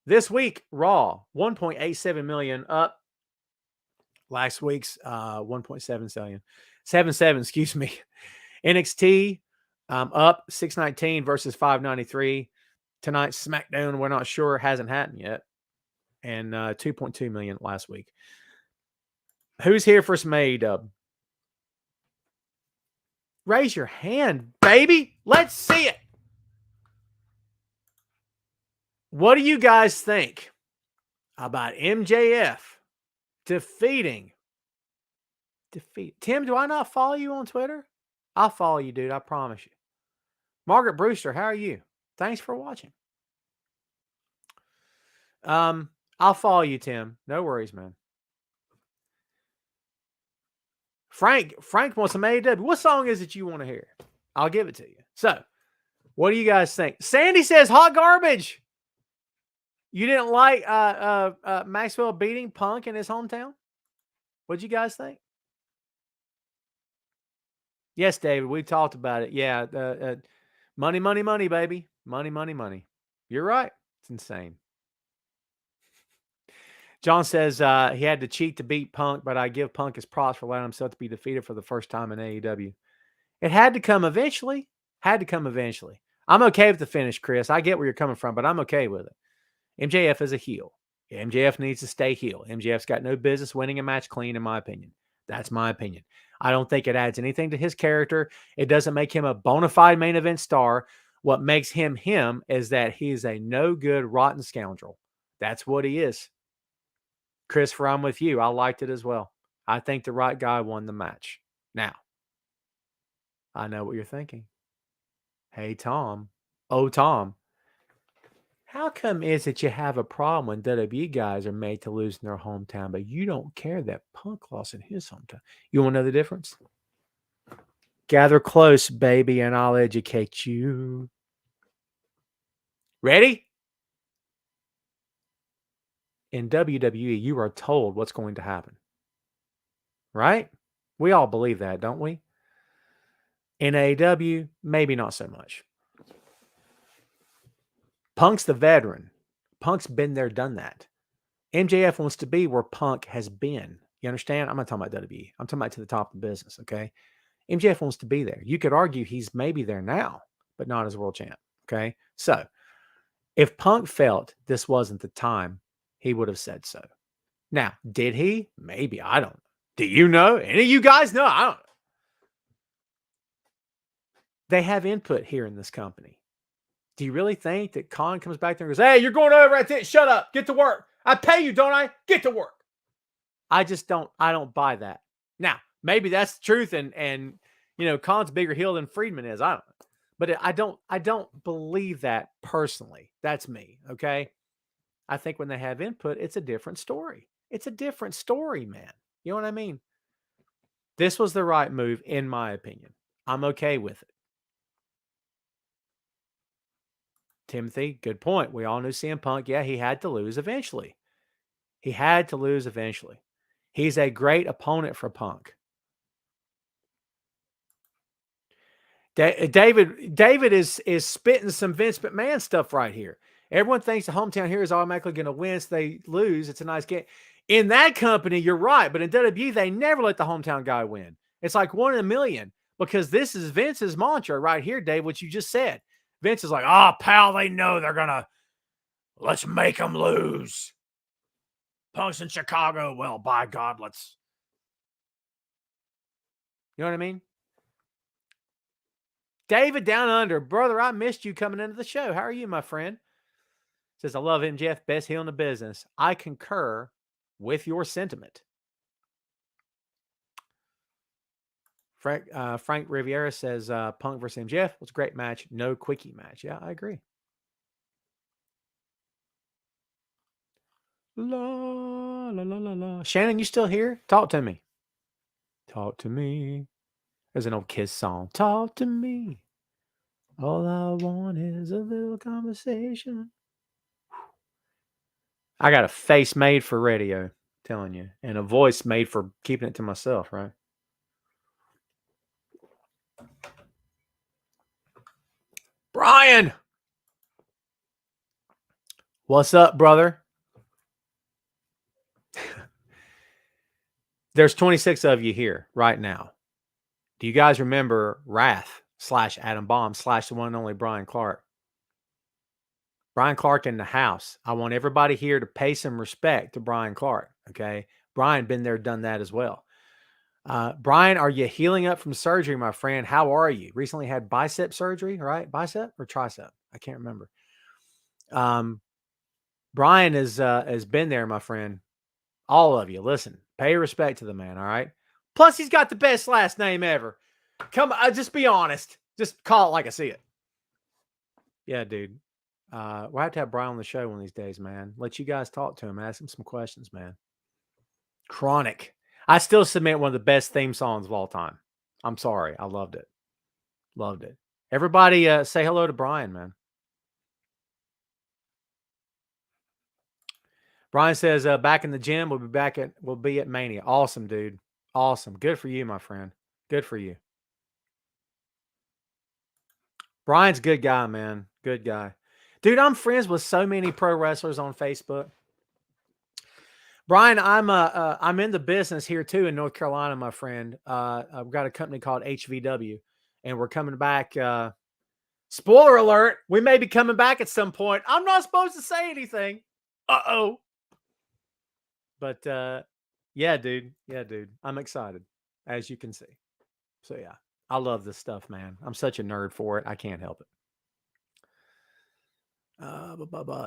A: This week, Raw, 1.87 million up. Last week's 1.77, excuse me. NXT up 619 versus 593. Tonight's SmackDown, we're not sure, hasn't happened yet. And 2.2 million last week. Who's here for some AEW? Raise your hand, baby. Let's see it. What do you guys think about MJF defeating? Tim, do I not follow you on Twitter? I'll follow you, dude. I promise you. Margaret Brewster, how are you? Thanks for watching. I'll follow you, Tim. No worries, man. Frank wants some AEW. What song is it you want to hear? I'll give it to you. So, what do you guys think? Sandy says hot garbage. You didn't like Maxwell beating Punk in his hometown? What'd you guys think? Yes, David, we talked about it. Yeah, money, money, money, baby. Money, money, money. You're right. It's insane. John says he had to cheat to beat Punk, but I give Punk his props for allowing himself to be defeated for the first time in AEW. It had to come eventually. Had to come eventually. I'm okay with the finish, Chris. I get where you're coming from, but I'm okay with it. MJF is a heel. MJF needs to stay heel. MJF's got no business winning a match clean, in my opinion. That's my opinion. I don't think it adds anything to his character. It doesn't make him a bona fide main event star. What makes him him is that he's a no-good, rotten scoundrel. That's what he is. Christopher, I'm with you. I liked it as well. I think the right guy won the match. Now, I know what you're thinking. Hey, Tom. Oh, Tom. How come is it you have a problem when WWE guys are made to lose in their hometown, but you don't care that Punk lost in his hometown? You want to know the difference? Gather close, baby, and I'll educate you. Ready? In WWE, you are told what's going to happen. Right? We all believe that, don't we? In AEW, maybe not so much. Punk's the veteran. Punk's been there, done that. MJF wants to be where Punk has been. You understand? I'm not talking about WWE. I'm talking about to the top of the business, okay? MJF wants to be there. You could argue he's maybe there now, but not as world champ, okay? So, if Punk felt this wasn't the time, he would have said so. Now, did he? Maybe. I don't know. Do you know? Any of you guys know? I don't know. They have input here in this company. Do you really think that Khan comes back there and goes, hey, you're going over at this. Shut up. Get to work. I pay you, don't I? Get to work. I don't buy that. Now, maybe that's the truth. And you know, Khan's bigger heel than Friedman is. I don't know. But I don't believe that personally. That's me. Okay. I think when they have input, it's a different story. It's a different story, man. You know what I mean? This was the right move, in my opinion. I'm okay with it. Timothy, good point. We all knew CM Punk. Yeah, he had to lose eventually. He had to lose eventually. He's a great opponent for Punk. David is spitting some Vince McMahon stuff right here. Everyone thinks the hometown hero is automatically going to win, so they lose. It's a nice game. In that company, you're right, but in WWE, they never let the hometown guy win. It's like 1 in a million because this is Vince's mantra right here, Dave, what you just said. Vince is like, pal, they know they're going to, let's make them lose. Punk's in Chicago. Well, by God, let's. You know what I mean? David Down Under, brother, I missed you coming into the show. How are you, my friend? Says, I love MJF, best heel in the business. I concur with your sentiment. Frank Riviera says, Punk versus MJF was a great match. No quickie match. Yeah, I agree. La, la, la, la, la. Shannon, you still here? Talk to me. Talk to me. There's an old Kiss song. Talk to me. All I want is a little conversation. I got a face made for radio, telling you, and a voice made for keeping it to myself, right? Brian! What's up, brother? There's 26 of you here right now. Do you guys remember Wrath / Adam Bomb / the one and only Brian Clark? Brian Clark in the house. I want everybody here to pay some respect to Brian Clark, okay? Brian been there, done that as well. Brian, are you healing up from surgery, my friend? How are you? Recently had bicep surgery, right? Bicep or tricep? I can't remember. Brian has been there, my friend. All of you, listen, pay respect to the man, all right? Plus, he's got the best last name ever. Come on, just be honest. Just call it like I see it. Yeah, dude. We'll have to have Brian on the show one of these days, man. Let you guys talk to him. Ask him some questions, man. Chronic. I still submit one of the best theme songs of all time. I'm sorry. I loved it. Loved it. Everybody say hello to Brian, man. Brian says, back in the gym. We'll be at Mania. Awesome, dude. Awesome. Good for you, my friend. Good for you. Brian's a good guy, man. Good guy. Dude, I'm friends with so many pro wrestlers on Facebook. Brian, I'm in the business here too in North Carolina, my friend. I've got a company called HVW, and we're coming back. Spoiler alert: we may be coming back at some point. I'm not supposed to say anything. But yeah, dude. I'm excited, as you can see. So yeah, I love this stuff, man. I'm such a nerd for it. I can't help it.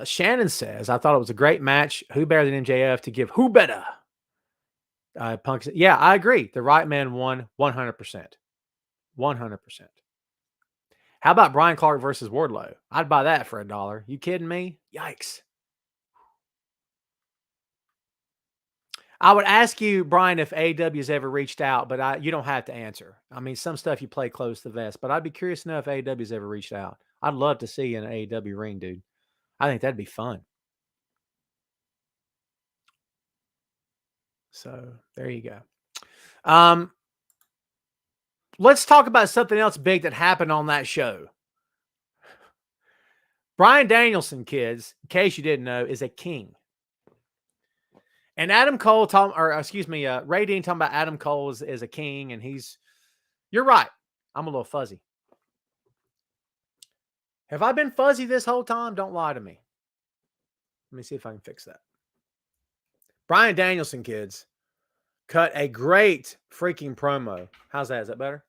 A: Shannon says, I thought it was a great match. Who better than MJF to give who better? Punk. Yeah, I agree. The right man won 100%. 100%. How about Brian Clark versus Wardlow? I'd buy that for $1. You kidding me? Yikes. I would ask you, Brian, if AEW's ever reached out, but you don't have to answer. I mean, some stuff you play close to the vest, but I'd be curious to know if AEW's ever reached out. I'd love to see an AEW ring, dude. I think that'd be fun. So there you go. Let's talk about something else big that happened on that show. Bryan Danielson, kids, in case you didn't know, is a king. And Adam Cole, Ray Dean talking about Adam Cole is a king, and you're right. I'm a little fuzzy. Have I been fuzzy this whole time? Don't lie to me. Let me see if I can fix that. Bryan Danielson, kids, cut a great freaking promo. How's that? Is that better?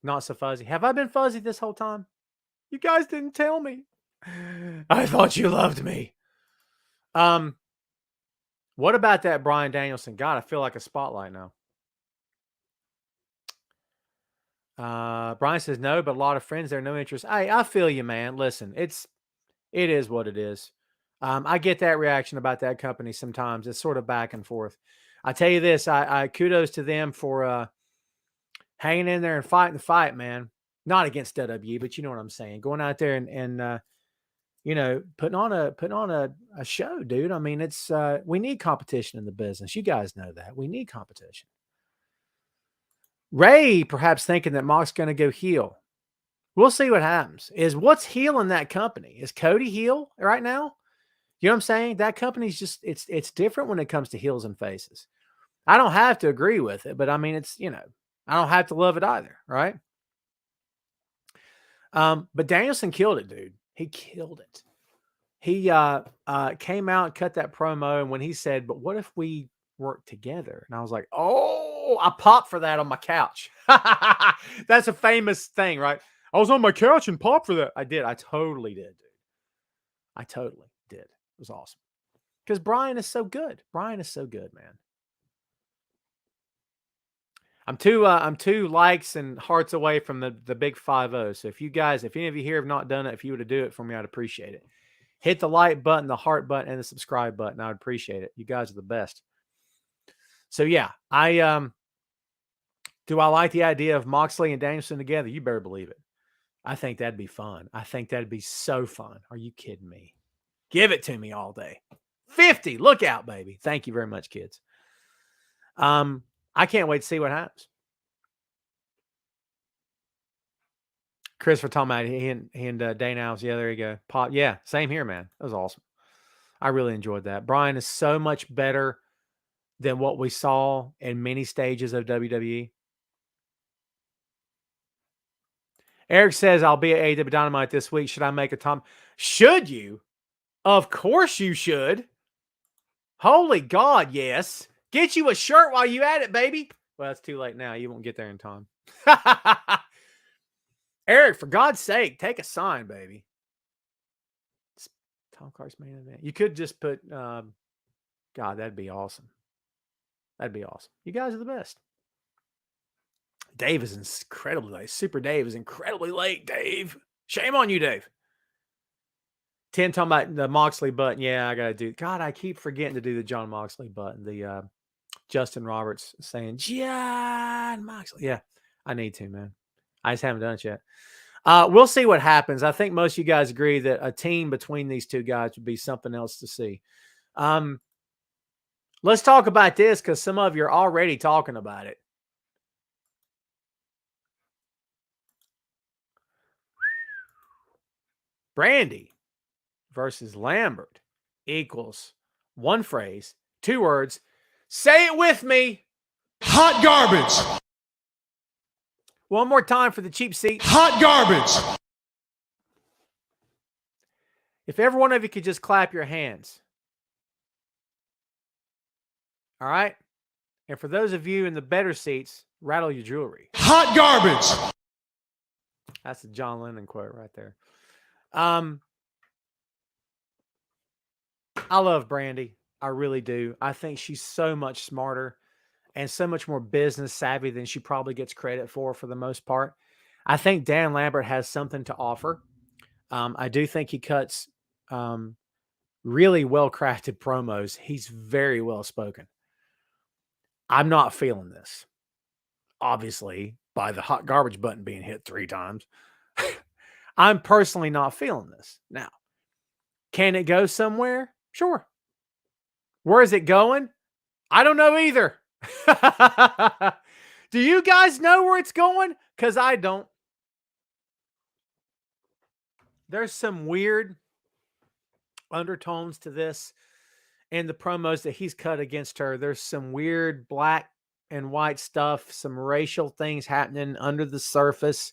A: Not so fuzzy. Have I been fuzzy this whole time? You guys didn't tell me. I thought you loved me. What about that Bryan Danielson? God, I feel like a spotlight now. Brian says no, but a lot of friends there, no interest. Hey, I feel you, man. Listen, it is what it is. I get that reaction about that company sometimes. It's sort of back and forth. I tell you this, I kudos to them for hanging in there and fighting the fight, man. Not against WWE, but you know what I'm saying. Going out there and putting on a show, dude. I mean, it's we need competition in the business. You guys know that. We need competition. Ray perhaps thinking that Mox's going to go heel. We'll see what happens. What's heel in that company? Is Cody heel right now? You know what I'm saying? That company's just, it's different when it comes to heels and faces. I don't have to agree with it, but I mean, it's, I don't have to love it either, right? But Danielson killed it, dude. He killed it. He came out, cut that promo, and when he said, but what if we work together? And I was like, oh, I popped for that on my couch. That's a famous thing, right? I was on my couch and popped for that. I did. I totally did, dude. I totally did. It was awesome. Because Brian is so good. Brian is so good, man. I'm two likes and hearts away from the big 5-0. So if any of you here have not done it, if you were to do it for me, I'd appreciate it. Hit the like button, the heart button, and the subscribe button. I would appreciate it. You guys are the best. So yeah, do I like the idea of Moxley and Danielson together? You better believe it. I think that'd be fun. I think that'd be so fun. Are you kidding me? Give it to me all day. 50. Look out, baby. Thank you very much, kids. I can't wait to see what happens. Christopher talking about he and Dana Alves. Yeah, there you go. Pop. Yeah, same here, man. That was awesome. I really enjoyed that. Brian is so much better than what we saw in many stages of WWE. Eric says, I'll be at AEW Dynamite this week. Should I make a Tom? Should you? Of course you should. Holy God, yes. Get you a shirt while you at it, baby. Well, it's too late now. You won't get there in time. Eric, for God's sake, take a sign, baby. It's Tom Clark's main event. You could just put, God, that'd be awesome. That'd be awesome. You guys are the best. Dave is incredibly late. Super Dave is incredibly late, Dave. Shame on you, Dave. Tim talking about the Moxley button. Yeah, I got to do. God, I keep forgetting to do the John Moxley button. The Justin Roberts saying, John Moxley. Yeah, I need to, man. I just haven't done it yet. We'll see what happens. I think most of you guys agree that a team between these two guys would be something else to see. Let's talk about this because some of you are already talking about it. Brandy versus Lambert equals one phrase, two words. Say it with me.
C: Hot garbage.
A: One more time for the cheap seat.
C: Hot garbage.
A: If every one of you could just clap your hands. All right? And for those of you in the better seats, rattle your jewelry.
C: Hot garbage.
A: That's a John Lennon quote right there. I love Brandy. I really do. I think she's so much smarter and so much more business savvy than she probably gets credit for the most part. I think Dan Lambert has something to offer. I do think he cuts really well-crafted promos. He's very well-spoken. I'm not feeling this. Obviously, by the hot garbage button being hit 3 times. I'm personally not feeling this. Now, can it go somewhere? Sure. Where is it going? I don't know either. Do you guys know where it's going? Because I don't. There's some weird undertones to this in the promos that he's cut against her. There's some weird black and white stuff, some racial things happening under the surface,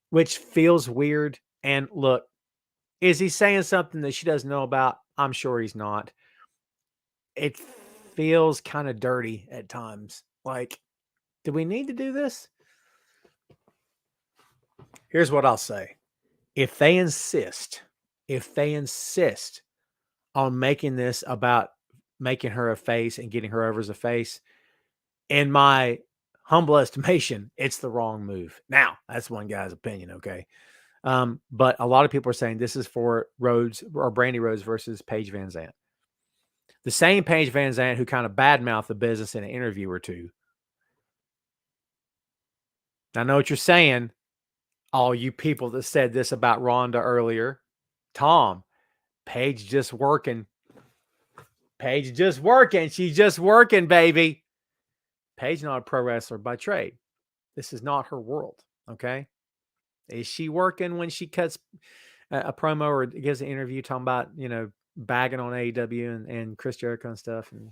A: which feels weird. And look, is he saying something that she doesn't know about? I'm sure he's not. It feels kind of dirty at times. Like, do we need to do this? Here's what I'll say. If they insist on making this about making her a face and getting her over as a face, in my humble estimation, it's the wrong move. Now, that's one guy's opinion, okay? But a lot of people are saying this is for Rhodes or Brandy Rhodes versus Paige Van Zandt. The same Paige Van Zandt who kind of badmouthed the business in an interview or two. I know what you're saying, all you people that said this about Ronda earlier. Tom, Paige just working. Paige just working. She's just working, baby. Paige not a pro wrestler by trade. This is not her world, okay? Is she working when she cuts a promo or gives an interview talking about, bagging on AEW and Chris Jericho and stuff? And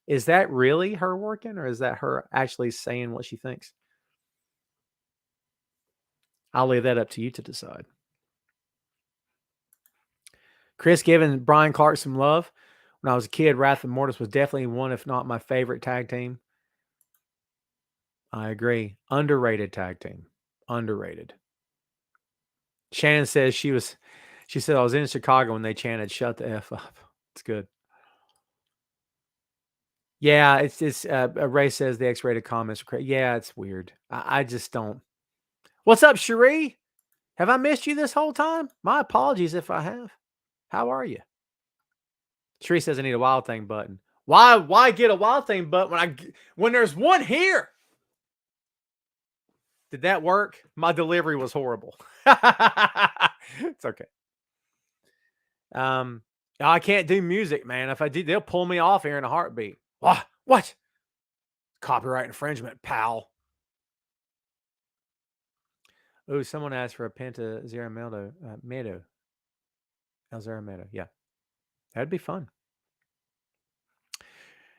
A: is that really her working, or is that her actually saying what she thinks? I'll leave that up to you to decide. Chris giving Brian Clark some love. When I was a kid, Wrath and Mortis was definitely one, if not my favorite tag team. I agree. Underrated tag team. Underrated. Shannon says she said I was in Chicago when they chanted "Shut the F up." It's good. Yeah, it's Ray says the X-rated comments are crazy. Yeah, it's weird. I just don't. What's up, Cherie? Have I missed you this whole time? My apologies if I have. How are you? Cherie says I need a Wild Thing button. Why get a Wild Thing button when there's one here? Did that work? My delivery was horrible. It's okay. I can't do music, man. If I do, they'll pull me off here in a heartbeat. What? Copyright infringement, pal. Oh, someone asked for a Penta Zeramedo. Medo. El Zeramedo. Yeah. That'd be fun.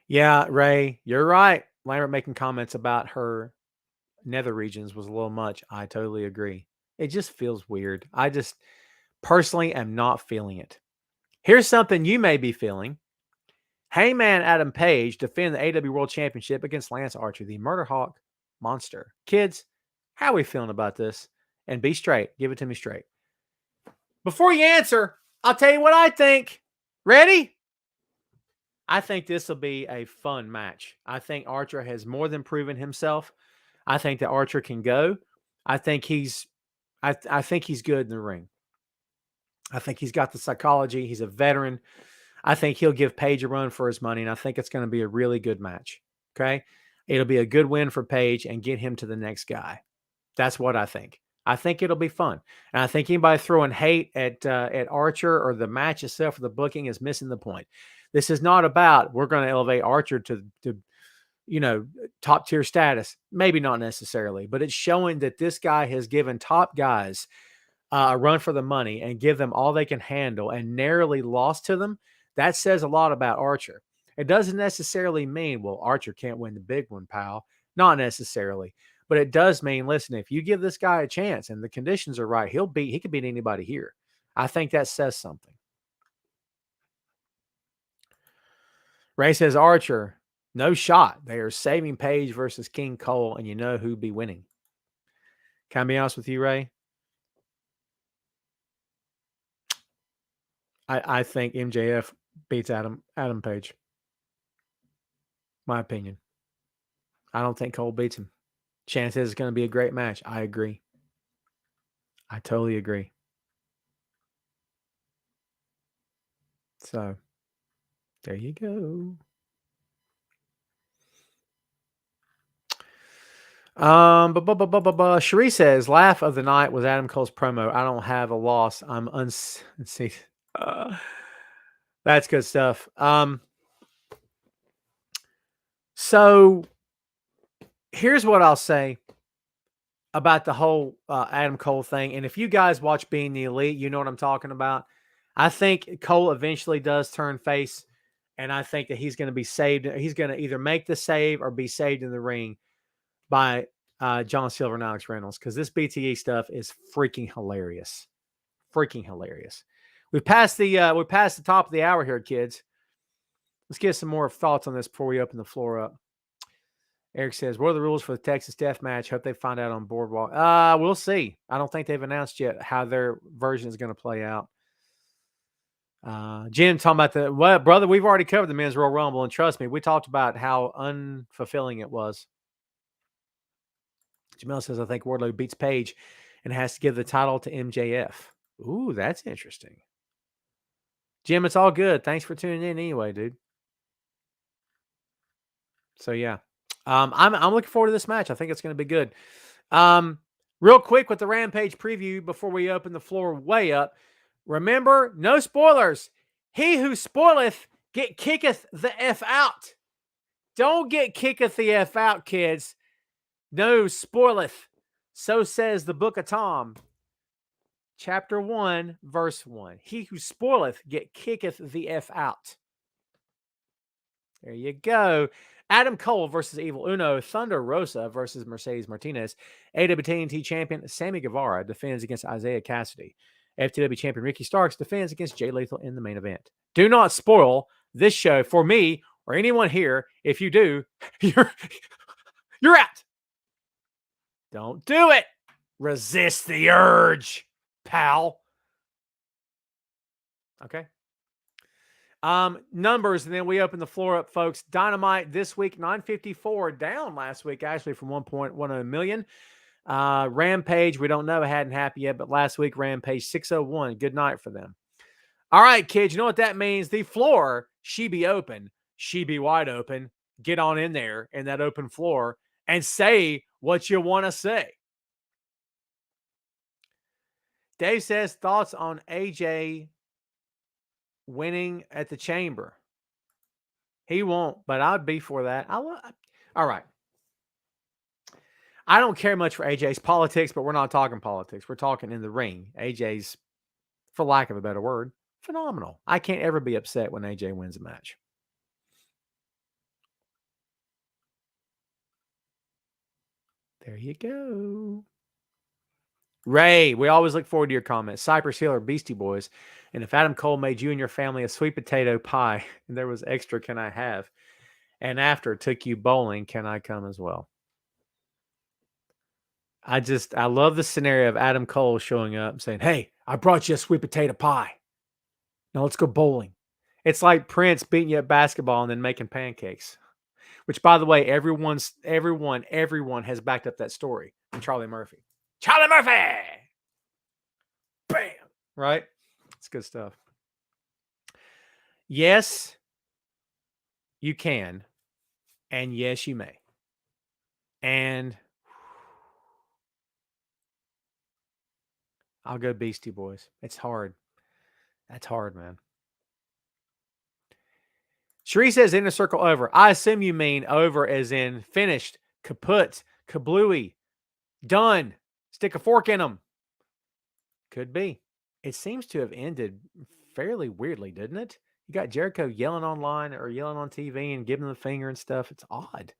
A: Yeah, Ray, you're right. Lambert making comments about her nether regions was a little much. I totally agree. It just feels weird. I just personally am not feeling it. Here's something you may be feeling. Hangman Adam Page defend the AEW World Championship against Lance Archer, the Murder Hawk monster. Kids, how are we feeling about this? And be straight. Give it to me straight. Before you answer, I'll tell you what I think. Ready? I think this will be a fun match. I think Archer has more than proven himself. I think that Archer can go. I think he's good in the ring. I think he's got the psychology. He's a veteran. I think he'll give Page a run for his money, and I think it's going to be a really good match. Okay? It'll be a good win for Page and get him to the next guy. That's what I think. I think it'll be fun. And I think anybody throwing hate at Archer or the match itself or the booking is missing the point. This is not about we're going to elevate Archer to top tier status. Maybe not necessarily, but it's showing that this guy has given top guys a run for the money and give them all they can handle and narrowly lost to them, that says a lot about Archer. It doesn't necessarily mean, well, Archer can't win the big one, pal. Not necessarily. But it does mean, listen, if you give this guy a chance and the conditions are right, he could beat anybody here. I think that says something. Ray says, Archer, no shot. They are saving Page versus King Cole, and you know who'd be winning. Can I be honest with you, Ray? I think MJF beats Adam Page. My opinion. I don't think Cole beats him. Chance is it's going to be a great match. I agree. I totally agree. So, there you go. Cherie says, laugh of the night was Adam Cole's promo. I don't have a loss. I'm unseated. That's good stuff. So here's what I'll say about the whole Adam Cole thing. And if you guys watch Being the Elite, you know what I'm talking about. I think Cole eventually does turn face, and I think that he's going to be saved. He's going to either make the save or be saved in the ring by John Silver and Alex Reynolds, because this BTE stuff is freaking hilarious. Freaking hilarious. We passed the top of the hour here, kids. Let's get some more thoughts on this before we open the floor up. Eric says, what are the rules for the Texas Death Match? Hope they find out on Boardwalk. We'll see. I don't think they've announced yet how their version is going to play out. Jim talking about brother, we've already covered the Men's Royal Rumble, and trust me, we talked about how unfulfilling it was. Jamel says, I think Wardlow beats Page and has to give the title to MJF. Ooh, that's interesting. Jim, it's all good. Thanks for tuning in anyway, dude. So, yeah. I'm looking forward to this match. I think it's going to be good. Real quick with the Rampage preview before we open the floor way up. Remember, no spoilers. He who spoileth kicketh the F out. Don't get kicketh the F out, kids. No spoileth. So says the Book of Tom. Chapter 1, verse 1. He who spoileth kicketh the F out. There you go. Adam Cole versus Evil Uno. Thunder Rosa versus Mercedes Martinez. AWTNT champion Sammy Guevara defends against Isaiah Cassidy. FTW champion Ricky Starks defends against Jay Lethal in the main event. Do not spoil this show for me or anyone here. If you do, you're out. Don't do it. Resist the urge, pal. Okay. Numbers, and then we open the floor up, folks. Dynamite this week, 954, down last week, actually, from 1.10 million. Rampage, we don't know. It hadn't happened yet, but last week, Rampage, 601. Good night for them. All right, kids, you know what that means? The floor, she be open. She be wide open. Get on in there in that open floor and say what you want to say. Dave says, thoughts on AJ winning at the Chamber? He won't, but I'd be for that. All right. I don't care much for AJ's politics, but we're not talking politics. We're talking in the ring. AJ's, for lack of a better word, phenomenal. I can't ever be upset when AJ wins a match. There you go. Ray, we always look forward to your comments. Cypress Hill or Beastie Boys. And if Adam Cole made you and your family a sweet potato pie and there was extra, can I have? And after took you bowling, can I come as well? I love the scenario of Adam Cole showing up and saying, hey, I brought you a sweet potato pie. Now let's go bowling. It's like Prince beating you at basketball and then making pancakes. Which, by the way, everyone has backed up that story from Charlie Murphy. Charlie Murphy! Bam! Right? It's good stuff. Yes, you can. And yes, you may. And I'll go Beastie Boys. It's hard. That's hard, man. Sheree says Inner Circle over. I assume you mean over as in finished, kaput, kablooey, done. Stick a fork in them. Could be. It seems to have ended fairly weirdly, didn't it? You got Jericho yelling online or yelling on TV and giving the finger and stuff. It's odd.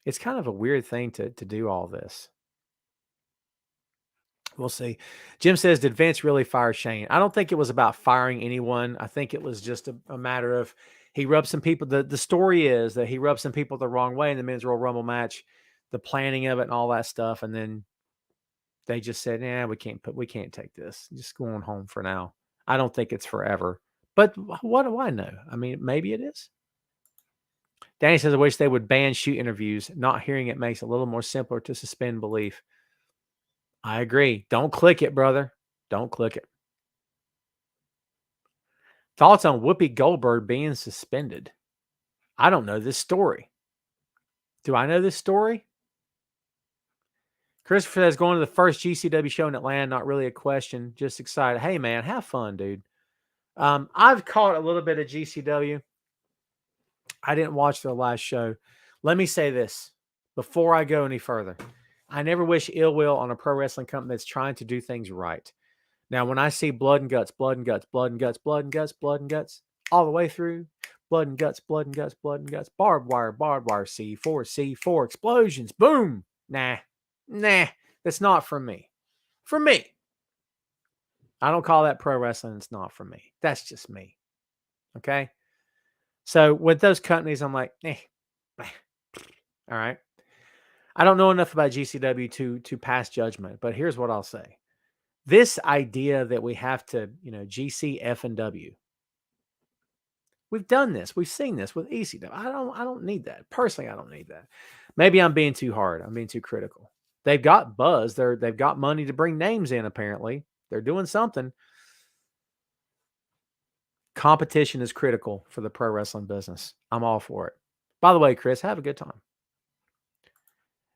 A: It's kind of a weird thing to do all this. We'll see. Jim says, did Vince really fire Shane? I don't think it was about firing anyone. I think it was just a matter of he rubbed some people. The story is that he rubbed some people the wrong way in the Men's Royal Rumble match, the planning of it and all that stuff. And then they just said, "Yeah, we can't take this. Just going home for now." I don't think it's forever. But what do I know? I mean, maybe it is. Danny says, I wish they would ban shoot interviews. Not hearing it makes it a little more simpler to suspend belief. I agree. Don't click it, brother. Don't click it. Thoughts on Whoopi Goldberg being suspended? I don't know this story. Do I know this story? Christopher says, going to the first GCW show in Atlanta, not really a question, just excited. Hey, man, have fun, dude. I've caught a little bit of GCW. I didn't watch their last show. Let me say this before I go any further. I never wish ill will on a pro wrestling company that's trying to do things right. Now, when I see blood and guts, blood and guts, blood and guts, blood and guts, blood and guts, all the way through, blood and guts, blood and guts, blood and guts, barbed wire, C4, explosions, boom. Nah, that's not for me. For me. I don't call that pro wrestling. It's not for me. That's just me. Okay? So with those companies, I'm like, all right. I don't know enough about GCW to pass judgment, but here's what I'll say. This idea that we have to, GC, F, and W. We've done this. We've seen this with ECW. I don't need that. Personally, I don't need that. Maybe I'm being too hard. I'm being too critical. They've got buzz. They've got money to bring names in, apparently. They're doing something. Competition is critical for the pro wrestling business. I'm all for it. By the way, Chris, have a good time.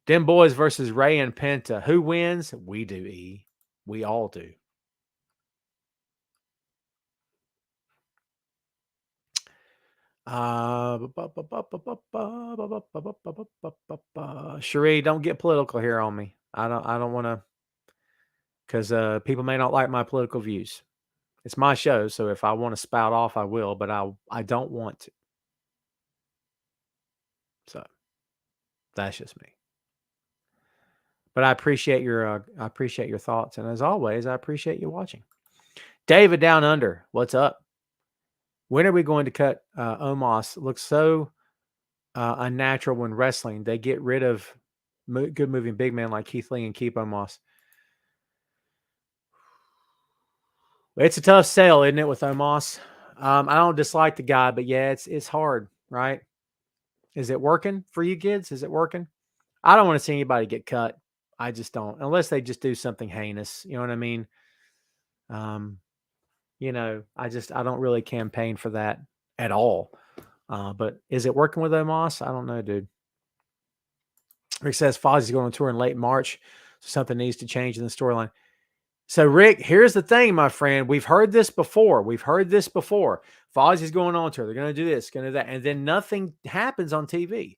A: Dem Boys versus Ray and Penta. Who wins? We do, E. We all do. Cherie, don't get political here on me. I don't want to, because people may not like my political views. It's my show, so if I want to spout off, I will, but I don't want to. So that's just me. But I appreciate your thoughts, and as always, I appreciate you watching. David Down Under, what's up? When are we going to cut Omos? Looks so unnatural when wrestling. They get rid of good moving big men like Keith Lee and keep Omos. It's a tough sell, isn't it, with Omos? I don't dislike the guy, but yeah, it's hard, right? Is it working for you kids? Is it working? I don't want to see anybody get cut. I just don't, unless they just do something heinous. You know what I mean? I don't really campaign for that at all. But is it working with Omos? I don't know, dude. Rick says Fozzie's going on tour in late March, so something needs to change in the storyline. So, Rick, here's the thing, my friend. We've heard this before. Fozzie's going on tour. They're going to do this, going to do that. And then nothing happens on TV.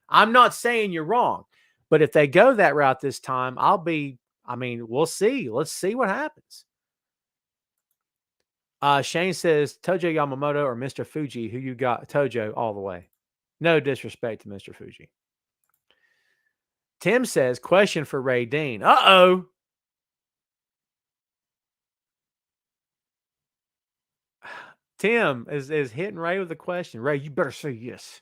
A: I'm not saying you're wrong. But if they go that route this time, we'll see. Let's see what happens. Shane says, Tojo Yamamoto or Mr. Fuji, who you got? Tojo all the way. No disrespect to Mr. Fuji. Tim says, question for Ray Dean. Uh-oh. Tim is hitting Ray with a question. Ray, you better say yes.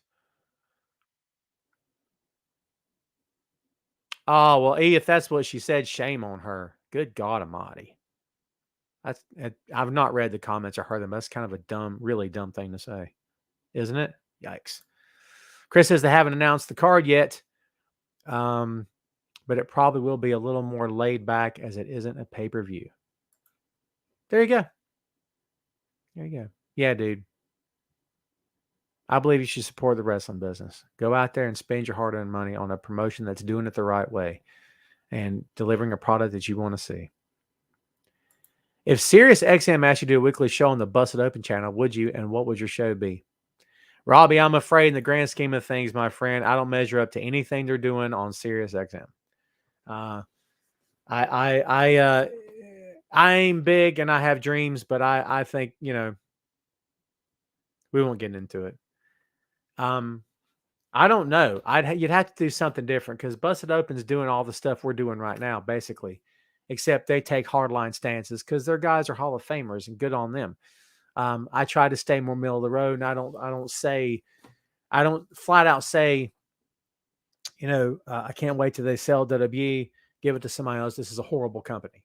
A: Oh, well, E, if that's what she said, shame on her. Good God Almighty. I've not read the comments or heard them. That's kind of a really dumb thing to say, isn't it? Yikes. Chris says they haven't announced the card yet, but it probably will be a little more laid back as it isn't a pay-per-view. There you go. Yeah, dude. I believe you should support the wrestling business. Go out there and spend your hard-earned money on a promotion that's doing it the right way and delivering a product that you want to see. If Sirius XM asked you to do a weekly show on the Busted Open channel, would you, and what would your show be? Robbie, I'm afraid in the grand scheme of things, my friend, I don't measure up to anything they're doing on Sirius XM. I aim big and I have dreams, but I think, we won't get into it. I don't know. You'd have to do something different because Busted Open's doing all the stuff we're doing right now, basically, except they take hardline stances because their guys are Hall of Famers and good on them. I try to stay more middle of the road, and I don't flat out say, I can't wait till they sell WWE, give it to somebody else. This is a horrible company.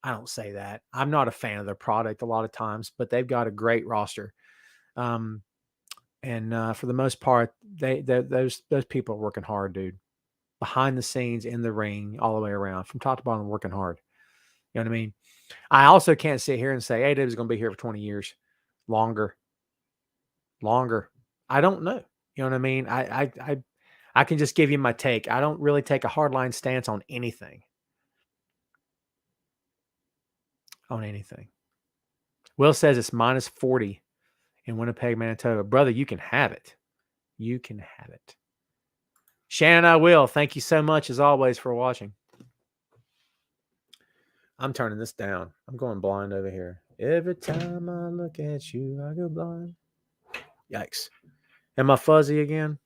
A: I don't say that. I'm not a fan of their product a lot of times, but they've got a great roster. And for the most part, those people are working hard, dude. Behind the scenes, in the ring, all the way around, from top to bottom, working hard. You know what I mean? I also can't sit here and say AEW is going to be here for 20 years, longer. I don't know. You know what I mean? I can just give you my take. I don't really take a hardline stance on anything. Will says it's minus 40 in Winnipeg, Manitoba. Brother, you can have it. Shannon, I will. Thank you so much, as always, for watching. I'm turning this down. I'm going blind over here. Every time I look at you, I go blind. Yikes. Am I fuzzy again?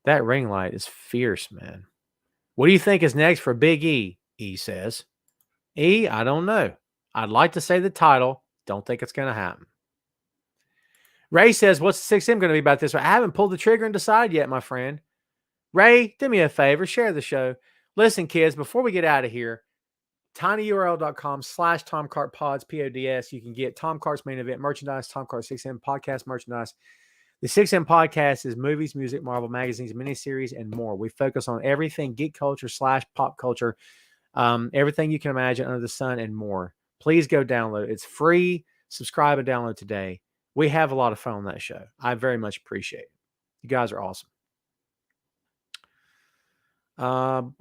A: That ring light is fierce, man. What do you think is next for Big E? E says. E, I don't know. I'd like to say the title. Don't think it's going to happen. Ray says, what's the 6M going to be about this? I haven't pulled the trigger and decided yet, my friend. Ray, do me a favor. Share the show. Listen, kids, before we get out of here, tinyurl.com/TomCartPods, PODS. You can get Tom Cart's main event merchandise, Tom Cart 6M podcast merchandise. The 6M podcast is movies, music, Marvel magazines, miniseries, and more. We focus on everything geek culture / pop culture, everything you can imagine under the sun and more. Please go download. It's free. Subscribe and download today. We have a lot of fun on that show. I very much appreciate it. You guys are awesome. Who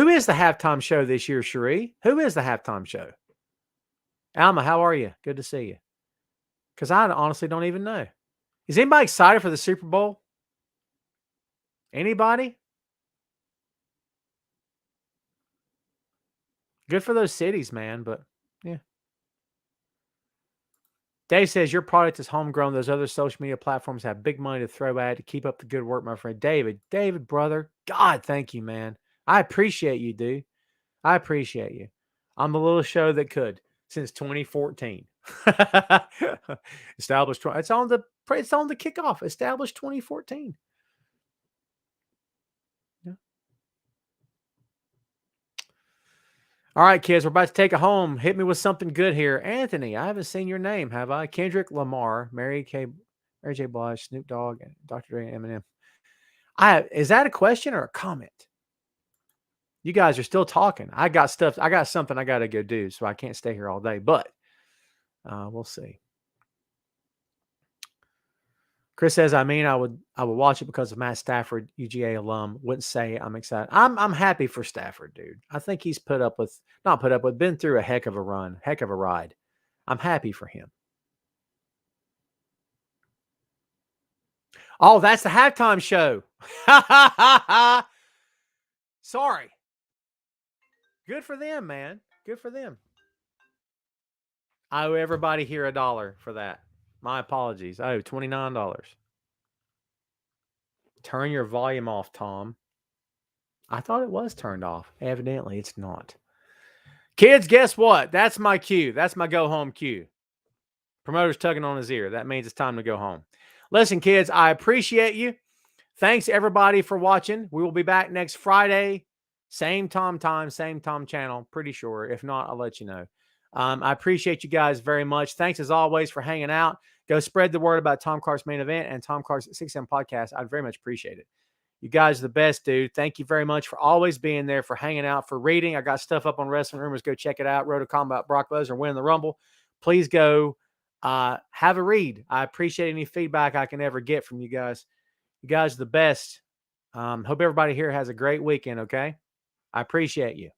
A: is the halftime show this year, Cherie? Who is the halftime show? Alma, how are you? Good to see you. Because I honestly don't even know. Is anybody excited for the Super Bowl? Anybody? Good for those cities, man, but yeah. Dave says, your product is homegrown. Those other social media platforms have big money to throw at to keep up the good work, my friend. David, brother. God, thank you, man. I appreciate you, dude. I appreciate you. I'm the little show that could since 2014. Established. It's on the kickoff. Established 2014. Yeah. All right, kids, we're about to take it home. Hit me with something good here. Anthony, I haven't seen your name, have I? Kendrick Lamar, Mary J. Blige, Snoop Dogg, and Dr. Dre, and Eminem. Is that a question or a comment? You guys are still talking. I got something I got to go do, so I can't stay here all day, but we'll see. Chris says, I would watch it because of Matt Stafford, UGA alum. Wouldn't say I'm excited. I'm happy for Stafford, dude. I think he's been through a heck of a run, heck of a ride. I'm happy for him. Oh, that's the halftime show. Sorry. Good for them, man. Good for them. I owe everybody here $1 for that. My apologies. I owe $29. Turn your volume off, Tom. I thought it was turned off. Evidently, it's not. Kids, guess what? That's my cue. That's my go-home cue. Promoter's tugging on his ear. That means it's time to go home. Listen, kids, I appreciate you. Thanks, everybody, for watching. We will be back next Friday. Same time, same Tom channel. Pretty sure. If not, I'll let you know. I appreciate you guys very much. Thanks, as always, for hanging out. Go spread the word about Tom Cart's main event and Tom Cart's 6M podcast. I'd very much appreciate it. You guys are the best, dude. Thank you very much for always being there, for hanging out, for reading. I got stuff up on Wrestling Rumors. Go check it out. Road to Combat, Brock Lesnar winning the Rumble. Please go have a read. I appreciate any feedback I can ever get from you guys. You guys are the best. Hope everybody here has a great weekend, okay? I appreciate you.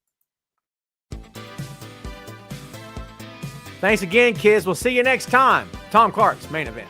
A: Thanks again, kids. We'll see you next time. Tom Cart's main event.